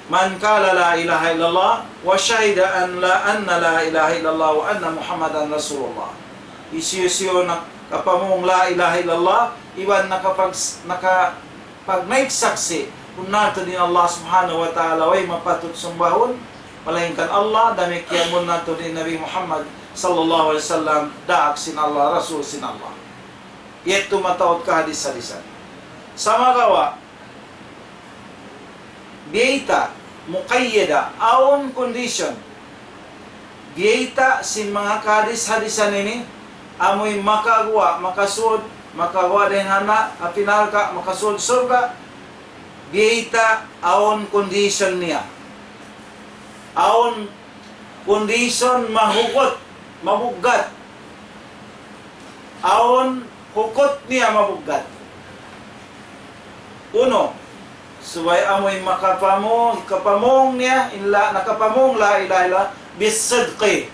Man kala la ilaha illallah wa syahida anna la ilaha illallah wa anna Muhammadan Rasulullah. Isiyo na kapamong la ilaha illallah, iwan pag naigsaksi, kung nato din Allah subhanahu wa ta'ala, way mapatut sumbahon, malahingkan Allah, damikyan mo nato din Nabi Muhammad sallallahu alaihi wasallam, daak sin Allah, Rasul sin Allah. Ito mataot ka hadis-hadisan. Sa magawa, biyita, muqayyada, aon condition, biyita sin mga hadis-hadisan ini, amoy makagawa, makasud, makagawa din hana, apinalka, makasud surga, biyita, aon condition niya. Aon condition mahugot, mabugat. Aon hukot niya mabugat. Uno, subay amoy kapamong niya, nakapamong la ilaha illa, bisidqi,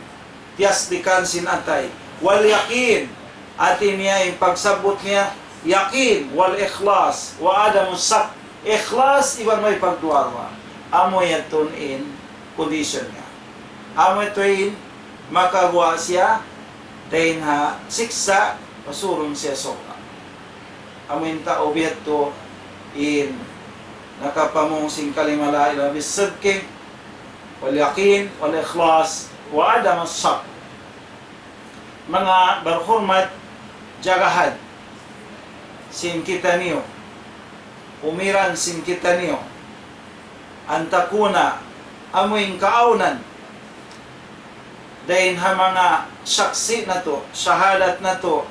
tiyasdikan sinatay, wal yakin, atin niya yung pagsabot niya, yakin, wal ikhlas, wa adamus sak, ikhlas, iban may pagduwarwa. Amoy yatun in condition niya. Amoy tuin, makagawa siya, dahin ha, siksa, pasurong siya soka. Amoy tao biyat to, in nakapamong sing kalima la ilaha bisidqi, wal yakin, wal ikhlas, wa adamus sak. Mga berhormat, jagahad, sin kita niyo, umiran sin kita niyo, antakuna, amoing kaaunan, dahin ha mga saksi na to, syahadat na to,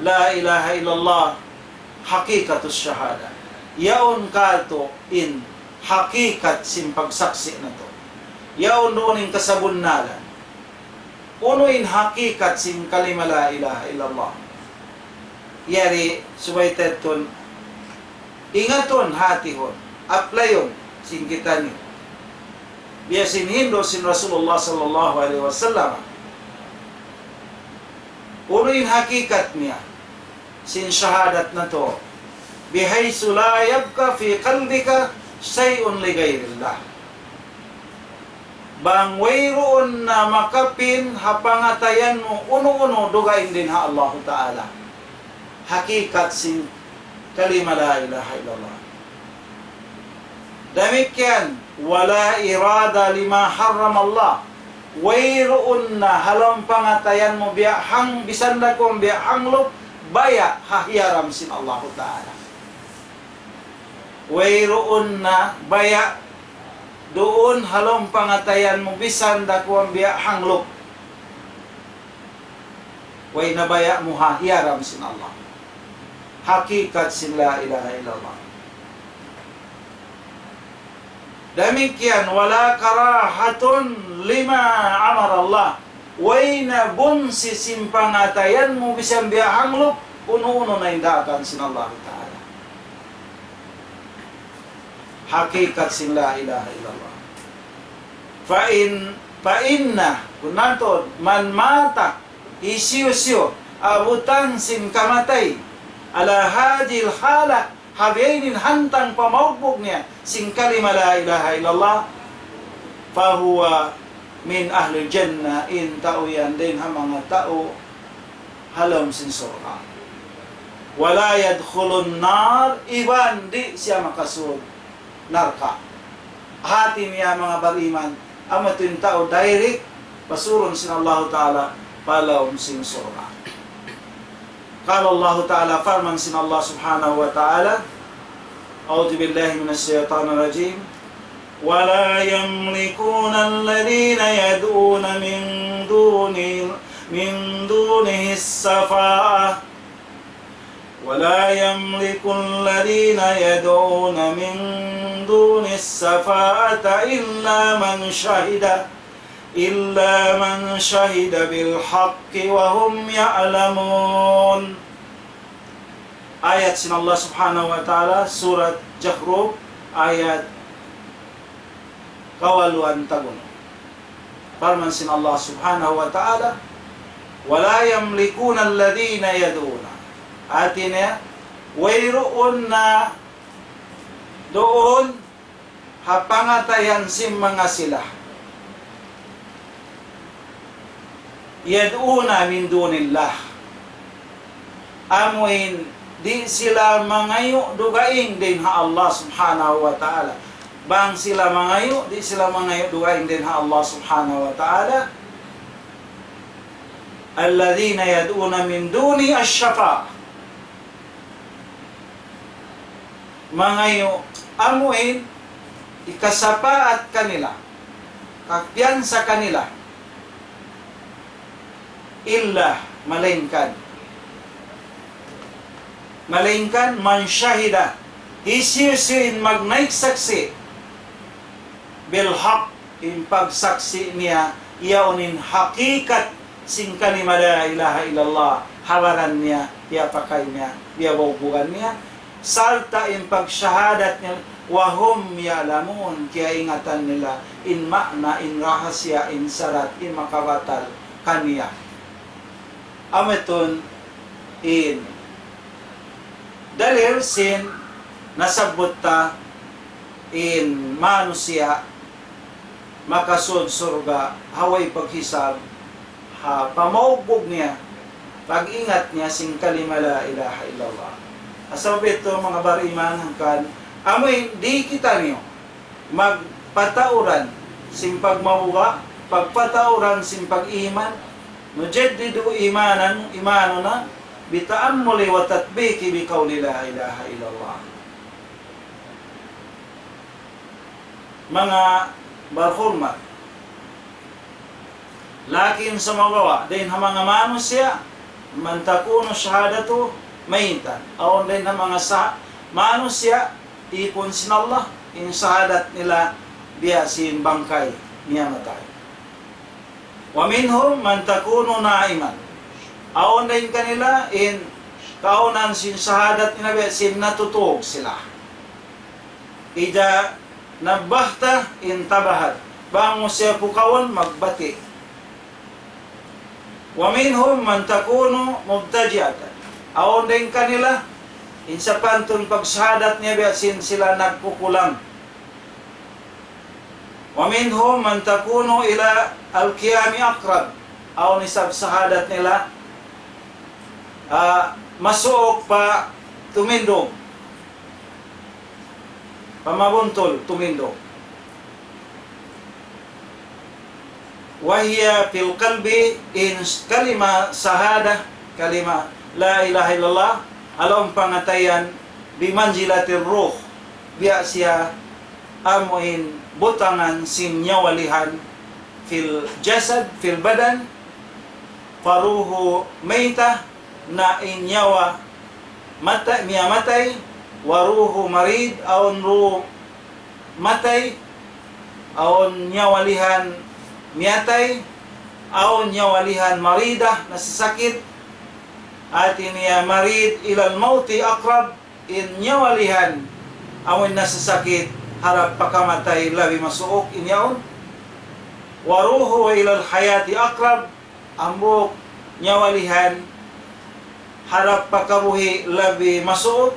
la ilaha illallah, hakikatus syahada. Yaon ka to in hakikat sin pagsaksi na to. Yaon doon in kasabunnalan. Uno in hakikat sin kalima la ilaha illallah. Yari subayteton, ingaton hatihon, aplayon sin kita ni. Biasin hindo sin Rasulullah sallallahu alaihi wasallam. Uno in hakikat niya sin syahadat na to. Bihaysu la yabka fi qalbika shay'un li ghairillah. Bang wayroon na makapin hapangatayan mo uno-uno dugain din ha Allah Ta'ala. Hakikat sin kalima la ilaha illallah. Demikian wala irada lima haram Allah. Wayroon na halang pangatayan mo biyahang bisanda kong biyahang lop baya hahiyaram sin Allah Ta'ala. Wayroon na baya doon halong pangatayan mo bisan dakwang biya hanglok. Way nabaya mo hahiyaram sin Allah. Hakikat sin la ilaha illallah. Demikian wala karahatun lima amar Allah. Way na bunsi sin pangatayan mo bisan biya hanglok, uno-uno na indakan sin Allah Ta'ala. Hakikat sin la ilaha illallah. Fa inna kunantod man mata isiyo abutan sin kamatay ala hadil hala habainin hantang pamaugbog niya sin kalima la ilaha illallah fahuwa min ahli jannah in tauyan din ha mga tao halom sin surga. Wala yadkhulun nar iban di siya makasud narka. Hati niya mga bariman, ama ito yung tao direct, pasuron sin Allah Ta'ala, palawm sin surga. Kala Allah Ta'ala, farman sin Allah Subhanahu wa Ta'ala, A'udhu billahi minas syaitanir rajim, وَلَا يَمْلِكُونَ الَّذِينَ يَدْعُونَ مِنْ دُونِهِ الشَّفَاعَةَ ولا يملك الذين يدعون من دون الشفاعة إلا من شهد بالحق وهم يعلمون. ayat sin Allah subhanahu wa ta'ala, surat Jakhrub, ayat kawaluan tagun. Farman sin Allah subhanahu wa ta'ala, wala yamlikuna alladhina yad'una. Artinya, wayroon na doon hapangatayan sim mga sila. Yad'una min dunillah. Amuin di sila mangayo dugaing din ha Allah subhanahu wa ta'ala. Bang sila mangayo, di sila mangayo dugaing din ha Allah subhanahu wa ta'ala. Alladhina yad'una min duni asy-syafa'. Mangayo amuin ikasapaat kanila, kakpian sa kanila, illa malingkan man syahida, isirsin magnaik saksi bil haq, in pagsaksi niya yaunin hakikat sing kalima la ilaha illallah, hawaran niya, iya pakay niya, iya baubugan niya, salta in pagsyahadat niya, wahum ya'lamun, kaya ingatan nila, in makna, in rahasya, in sarat, in makabatal kaniya. Ametun in dalil sin nasabot ta in manusia makasud surga, haway paghisab, ha pamaubog niya, pag-ingat niya sing kalima la ilaha illallah. Asab ito mga bariman hangkan, amoy di kita niyo magpatauran sim pagmawga, pagpatauran sim pag-iman, nujaddidu imanan, imano na bita'ammuli wa tatbiki bi qawli la ilaha illallah. Mga barhurmat, lakin sa magawa din ha mga manusia man takuno syahadatu mayitan, aon din ha mga manusia ipon sin Allah, in syahadat nila biya sin bangkay niya matay. Wa minhum man takuno naiman, aon din kanila in kaunan sin syahadat nila biya sin natutog sila. Ida nabahta in tabahat, bango siya pukawan magbati. Wa minhum man takuno mubtajiatan, aon din kanila in sa pantun pagsahadat niya biya sin sila nagkukulang. Wa minhum man takuno ila al-qiyami aqrab, aon isab sahadat nila masuok pa tumindog, pamabuntol tumindog. Wahiya fil qalbi, in kalima sahada, kalima la ilaha illallah, along pangatayan bimanjilatir ruh, biya siya amuin butangan sin nyawalihan fil jasad, fil badan, faruhu mayta, na inyawa mata miya matay, waruhu marid, aon ruh matay, aon nyawalihan miyatay, aon nyawalihan marida, nasasakit, at niya marid ilal mauti akrab, in nyawalihan awan nasasakit harap pakamatay labi masuok inyaon. Waruhu ilal hayati akrab, ambok nyawalihan harap pakabuhi labi masuok.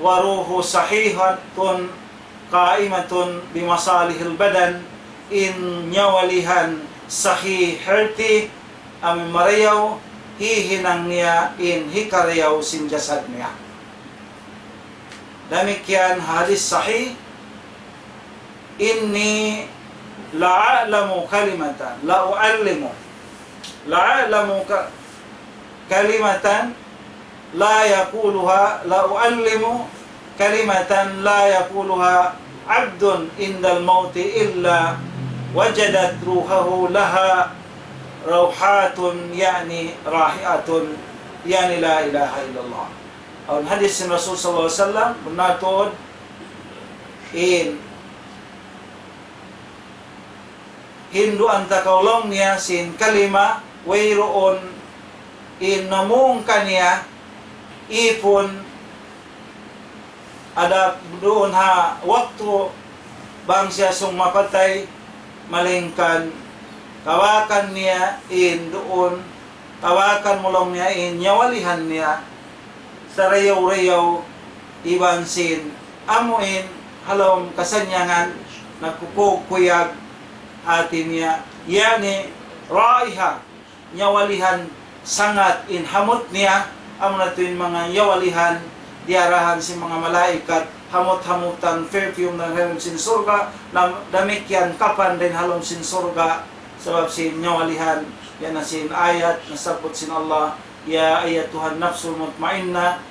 Waruhu sahihatun qaimatun bimasalihil badan, in nyawalihan sahih healthy, amin marayaw hihinang niya, in hikarayaw sin jasad niya. Demikian hadis sahih, inni la'alamu kalimatan la'u'allimu kalimatan la yaquluha la'u'allimu kalimatan la yaquluha abdun indal mauti illa wajadat ruhahu laha rauhatun, yani rahiatun, yani la ilaha illallah. Ang hadis ni Rasul sallallahu alaihi wasallam bunatod in Hindu ang takaulong niya sin kalima wayroon in namung kaniya ipon ada doon ha waktu bang siya sung mapatay malingkan tawakan niya in doon tawakan mulong niya in nyawalihan niya sa rayaw-rayaw ibansin amuin halong kasanyangan nagkukuyag atin niya yani raiha nyawalihan sangat in hamot niya amo na tuwin mga nyawalihan diarahan si mga malaikat hamot-hamutan perfume ng halong sinsurga damikyan kapan din halong sinsurga sebab sin nyawalihan yan na sin ayat nasabot sin Allah ya ayatuhan nafsul mutmainna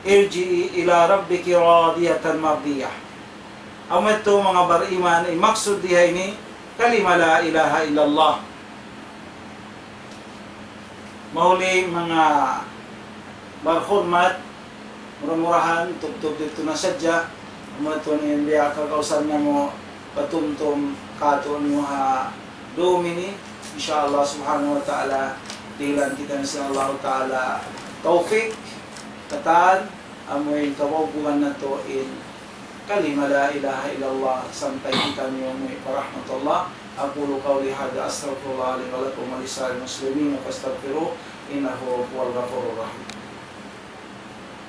irji'i ila rabbiki radiyatan mardiyah. Amo ito mga bariman ay maksud dihay ni kalima la ilaha illallah. Mahuli mga barhurmat murah-murahan tugtog dito na sadya amo ito ni biya kakausan na mo patumtum katon mo ha domini insyaallah subhanahu wa ta'ala dilan kita sa Allah ta'ala taufik kataan amoy kawaguhan na to in kalima la ilaha illallah sampai kita niyo may parahmatullah aqulu qawli hadha astaghfirullah li wa lakum wa lisa'il muslimin fastaghfiruh innahu huwal ghafurur rahim.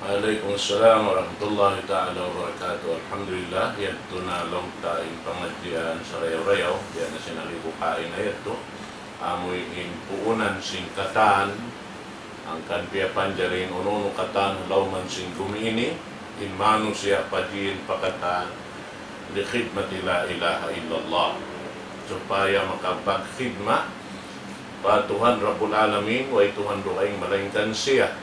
Waalaikumsalam warahmatullahi ta'ala wabarakatuh. Alhamdulillah, yato na long taing pangadyan sa rayaw-rayaw. Yan na sinalibukain na yato. Amoy in puunan singkatan. Ang kanpiya panjarin ununo katan halaw man sing gumini. In manu siya padin pakatan. Likhidmati la ilaha illallah. Supaya makapagkhidma. Pa Tuhan Rabbul Alamin, way Tuhan doaing malangkan siya.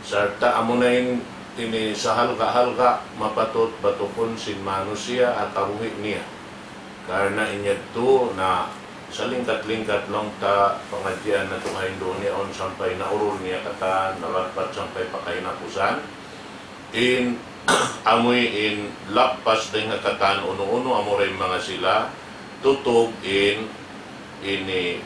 Sarta amunain ini sa halka-halka mapatot batupon sin manusia at karuhi niya. Karena inya to na sa lingkat-lingkat lang ta pangadyan na tuhayin doon niya on sampay na urol niya kata nalapat sampay pakainapusan. In amoy in lapas din nga katan uno-uno amuray mga sila tutog in ini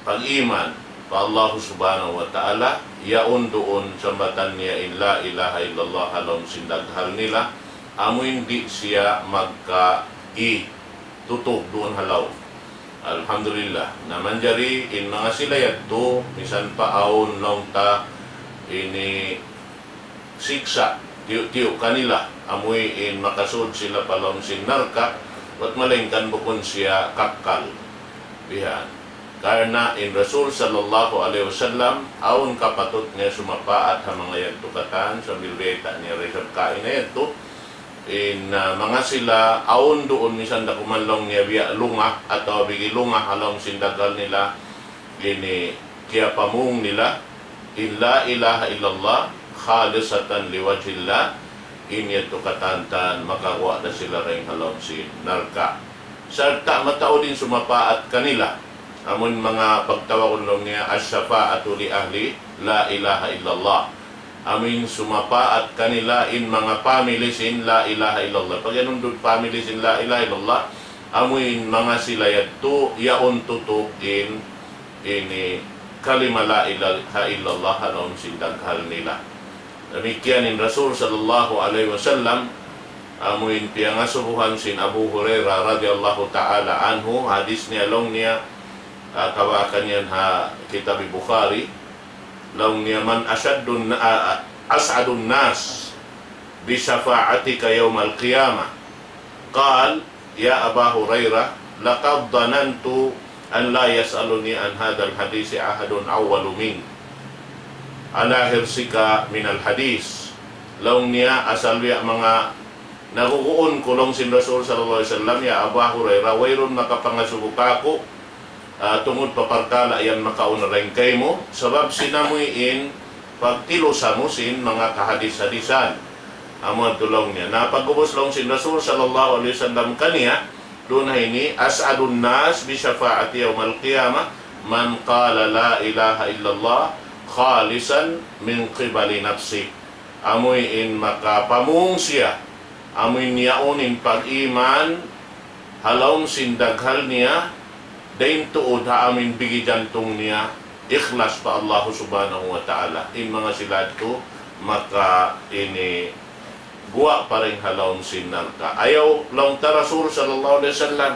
pag-iman pa Allah subhanahu wa ta'ala yaon doon sa batan niya in la ilaha illallah halong sindaghal nila amo hindi siya magka-i tutog doon halaw. Alhamdulillah naman jari in mga sila yadto misan pa aon long ta ini siksa tiyo kanila amoy in makasud sila palong sinarka at malingkan bukon siya kakkal bihan. Karena in Rasul sallallahu alaihi wasallam aun kapatut nga sumapaat ha mga yan tukatan sa bilbeta niya resab kain na yan to in mga sila aun doon misan da kumanlong niya biya lunga atau bigi lunga halong sindagal nila ini kaya pamung nila in la ilaha illallah khalisatan liwajhillah in yan tukatan tan makawa na sila rin halong sin narka sarta matao din sumapaat kanila amon mga pagtawag lang niya as-syafa'atu li ahli la ilaha illallah. Amin sumapaat kanila in mga families in la ilaha illallah. Pag yanong doon families in la ilaha illallah, amin mga sila yadto yaon tutok in kalima la ilaha illallah hanom sindaghal nila. Demikian in Rasul sallallahu alaihi wasallam amin piyangasubuhan sin Abu Hurairah radhiyallahu ta'ala anhu hadis niya long niya kawakan yan ha kitab Bukhari law niya man asadun as'adun nas bi syafa'atika yawmal qiyamah qal ya Aba Hurairah laqad dhanantu an la yas'aluni an hadzal hadisi ahadun awwalu min ala hirsika min al hadis law niya asalwi mga naguguon kulong sin Rasul sallallahu alaihi wasallam ya Aba Hurairah wayron makapangasubuka ko tungod paparkala yan makauna rin kay mo sabab sinamuin pagtilosa mo sin mga kahadis-hadisan amo tulong niya napagubos lang sin Rasul sallallahu alaihi wasallam kaniya doon ini as'adun nas bi syafa'ati yawmal qiyamah man qala la ilaha illallah khalisan min qibali nafsi amoy in makapamung siya amoy niyaunin pag-iman halong sindaghal niya dain tuod ha amin bigi jantong niya ikhlas pa Allah subhanahu wa ta'ala in mga sila to maka ini guwa pa rin halawon sinarka. Ayaw laong ta Rasul sallallahu alaihi wasallam.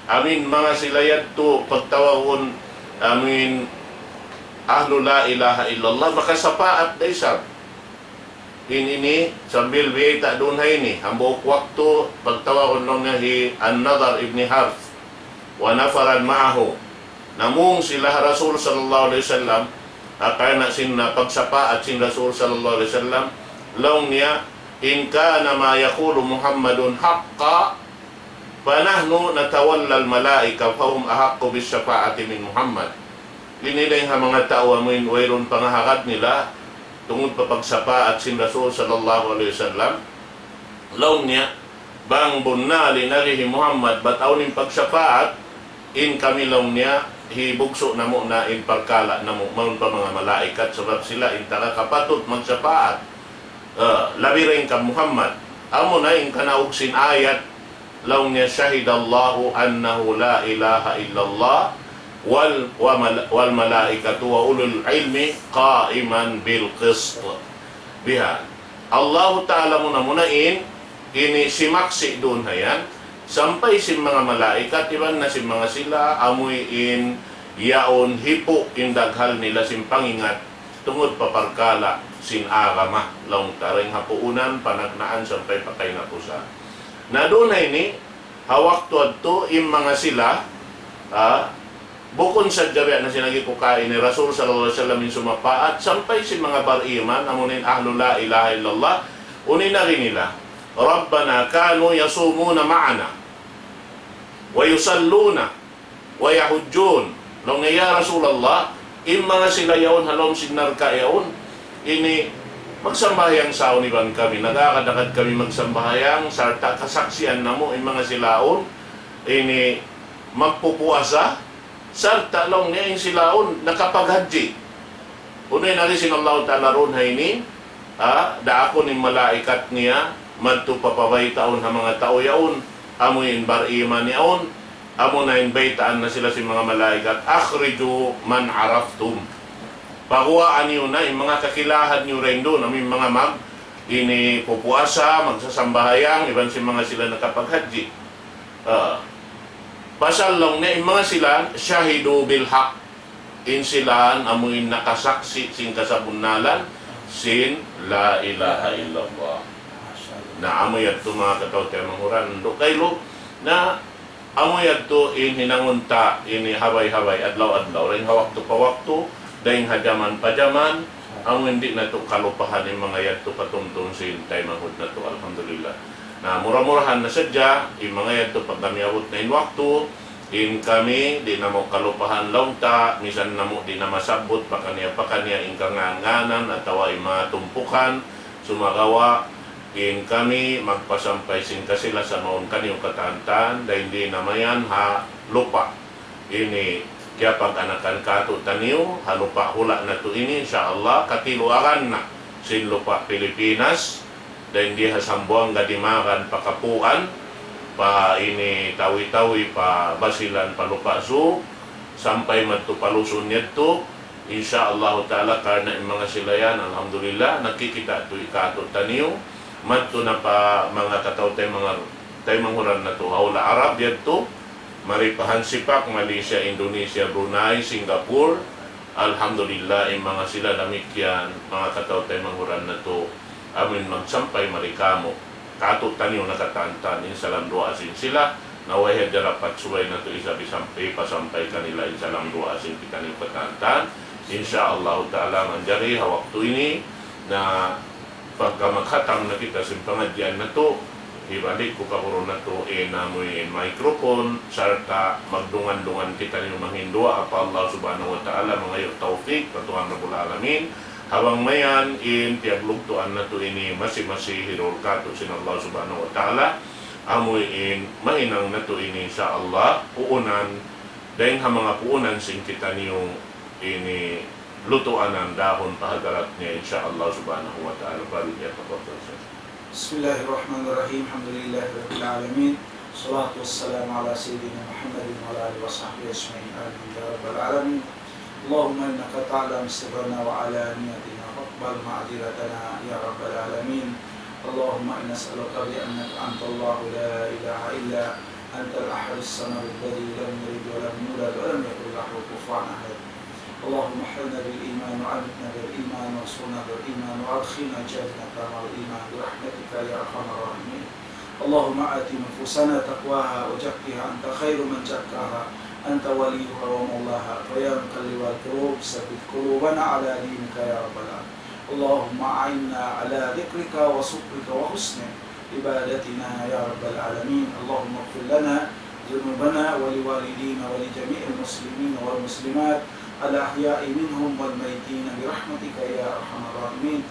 Amin mga silayad to pagtawahon amin ahlu la ilaha illallah makasapaat day sab. Ini sambil biya doon hay ni hambok waktu pagtawahon nung nga An-Nadar ibn Harth wa nafaran ma'ahu. Namung sila Rasul sallallahu alaihi wasallam kaya na sinna pagsapaat sin Rasul sallallahu alaihi wasallam laong niya in kana ma yaqulu Muhammadun haqqa fanahnu natawalla al-malaika fahum ahaqqu bis-syafa'ati min Muhammad. Linilay nga mga tao amin wayron pangahakad nila tungod pa pagsapa at sin Rasul sallallahu alaihi wasallam laong niya bang bunali narihi Muhammad bataw ning pagsapaat in kami laong niya hibugso na mo na in pagkala na mo maun pa mga malaikat sebab sila in taka kapatot magsapaat labi rin ka Muhammad amo na in kanaog sin ayat laong niya syahidallahu annahu la ilaha illallah wal malaikatu wa ulul ilmi qa'iman bil qist biha. Allah Ta'ala munain ini simaksi doon hayan sampai si mga malaikat iban na si mga sila amuyin yaon hipo indaghal nila sin pangingat tungod paparkala sin agama laong taring hapuunan panagnaan sampai patay na pusa. Na doon ini hawak tuadto im mga sila bukon sa gabi na sinagi kukain ni Rasul sallallahu alaihi wasallam in sumapaat sampai si mga bar-iman amunin ahlu la ilaha illallah unin na rin nila Rabbana kanu yasumuna ma'ana wa yusalluna wa yahujjun nung ya Rasulullah im mga sila yaon halom sinarka yaon ini magsambayang saon iban kami nagakadakad kami magsambayang sarta kasaksian na mo im mga silaon ini magpupuasa sarta long niya yung silaon nakapaghaji. Unay na rin sinallahu ta'ala ron hayni daakon yung malaikat niya madto papabay taon ha mga tao yaon amuin bar iman yaon amo na inbaytaan na sila si mga malaikat akhriju man araftum pakuhaan niyo na yung mga kakilahan niyo rin doon aming mga mag ini pupuasa magsasambahayang iban si mga sila nakapaghaji pasal lang na mga sila syahidu bil haq in silaan amuin nakasaksi sin kasabunalan sin la ilaha illallah na amoy adto mga katawte manguran do kaylo na amoy adto in hinangunta ini habay-habay adlaw-adlaw ring hawak to pawakto daing hajaman pajaman ang hindi na to kalupahan ng mga yadto patumtong sin tay mahud na to alhamdulillah na mura-murahan na sadya, yung mga yato pagdamiawot na inwakto, in kami, di na mo kalupahan longta, misan na mo di na masabot, pakanya in kanganganan, at tawa yung mga tumpukan, sumagawa, in kami, magpasampay sin kasila sa maun kaniyong katantan, dahil hindi namayan ha lupa. Ini, kaya pag anakan kato taniyo, ha lupa hula na to ini, insyaAllah, katiluaran na sin lupa Pilipinas, dahil di hasambuang gadimakan pakapuan pa ini tawi-tawi pa basilan palupaso sampai matupalusun nito insyaallah ta'ala karena mga silayan alhamdulillah nakikita ito ikato taniyo matto na pa mga kataw tay manguran na to haula Arab yato maripahan sipak Malaysia, Indonesia, Brunei, Singapore alhamdulillah mga sila damikyan mga kataw tay manguran na to amin magsampay marikamo kato taniyo nakatantan in salam dua asin sila naway darapat suway na to isa bisampay pasampay kanila in salam dua asin kitani patantan insyaallah ta'ala manjari hawak to ini na pagka maghatang na kita sa pangadyan na to ibalik ko kakuron na to namoy microphone sarta magdungan-dungan kita niyo manghindua apa Allah subhanahu wa ta'ala mga tawfik patuhan rabbul alamin habang mayan in tiaglugtuan na to ini masi-masi hirol kato sin Allah subhanahu wa ta'ala amoy in mainang na to ini sa Allah puunan dahil ha mga puunan sing kita niyong ini lutuan ang dahon pahagarat niya insya Allah subhanahu wa ta'ala balik niya kapapasa.
Bismillahirrahmanirrahim. Alhamdulillahi rabbil alamin. Salatu wassalamu ala sayyidina Muhammadin wa ala alihi wa sahbihi ajma'in. Amin ya rabbal alamin. اللهم إنك تعلم سرنا وعلانيتنا فاقبل معذرتنا يا رب العالمين اللهم إنا نسألك بأنك أنت الله لا إله إلا أنت الأحد الصمد الذي لم يلد ولم يولد ولم يكن له كفوا أحد. اللهم احفظنا بالإيمان وأمتنا بالإيمان وانصرنا بالإيمان وأدخلنا جنتك مع الإيمان برحمتك يا أرحم الراحمين. اللهم آت نفوسنا تقواها وزكها أنت خير من زكاها أنت وليها ومولاها. ويا مقلب القلوب ثبت قلوبنا على دينك يا رب العالمين. اللهم أعنا على ذكرك وشكرك وحسن عبادتنا يا رب العالمين. اللهم اغفر لنا ذنوبنا ولوالدينا ولجميع المسلمين والمسلمات الأحياء منهم والميتين برحمتك يا أرحم الراحمين.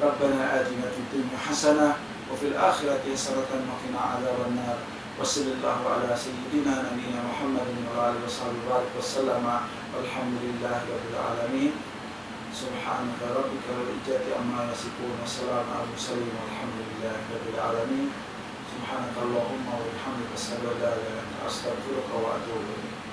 ربنا آتنا في الدنيا حسنة وفي الآخرة حسنة وقنا عذاب النار. وصلى الله على سيدنا نبينا محمد وعلى آله وصحبه وسلم والحمد لله رب العالمين. سبحانك ربك والعزة عما يصفون وسلام على المرسلين والحمد لله رب العالمين. سبحانك اللهم وبحمدك أشهد أن لا إله إلا أنت أستغفرك وأتوب إليك.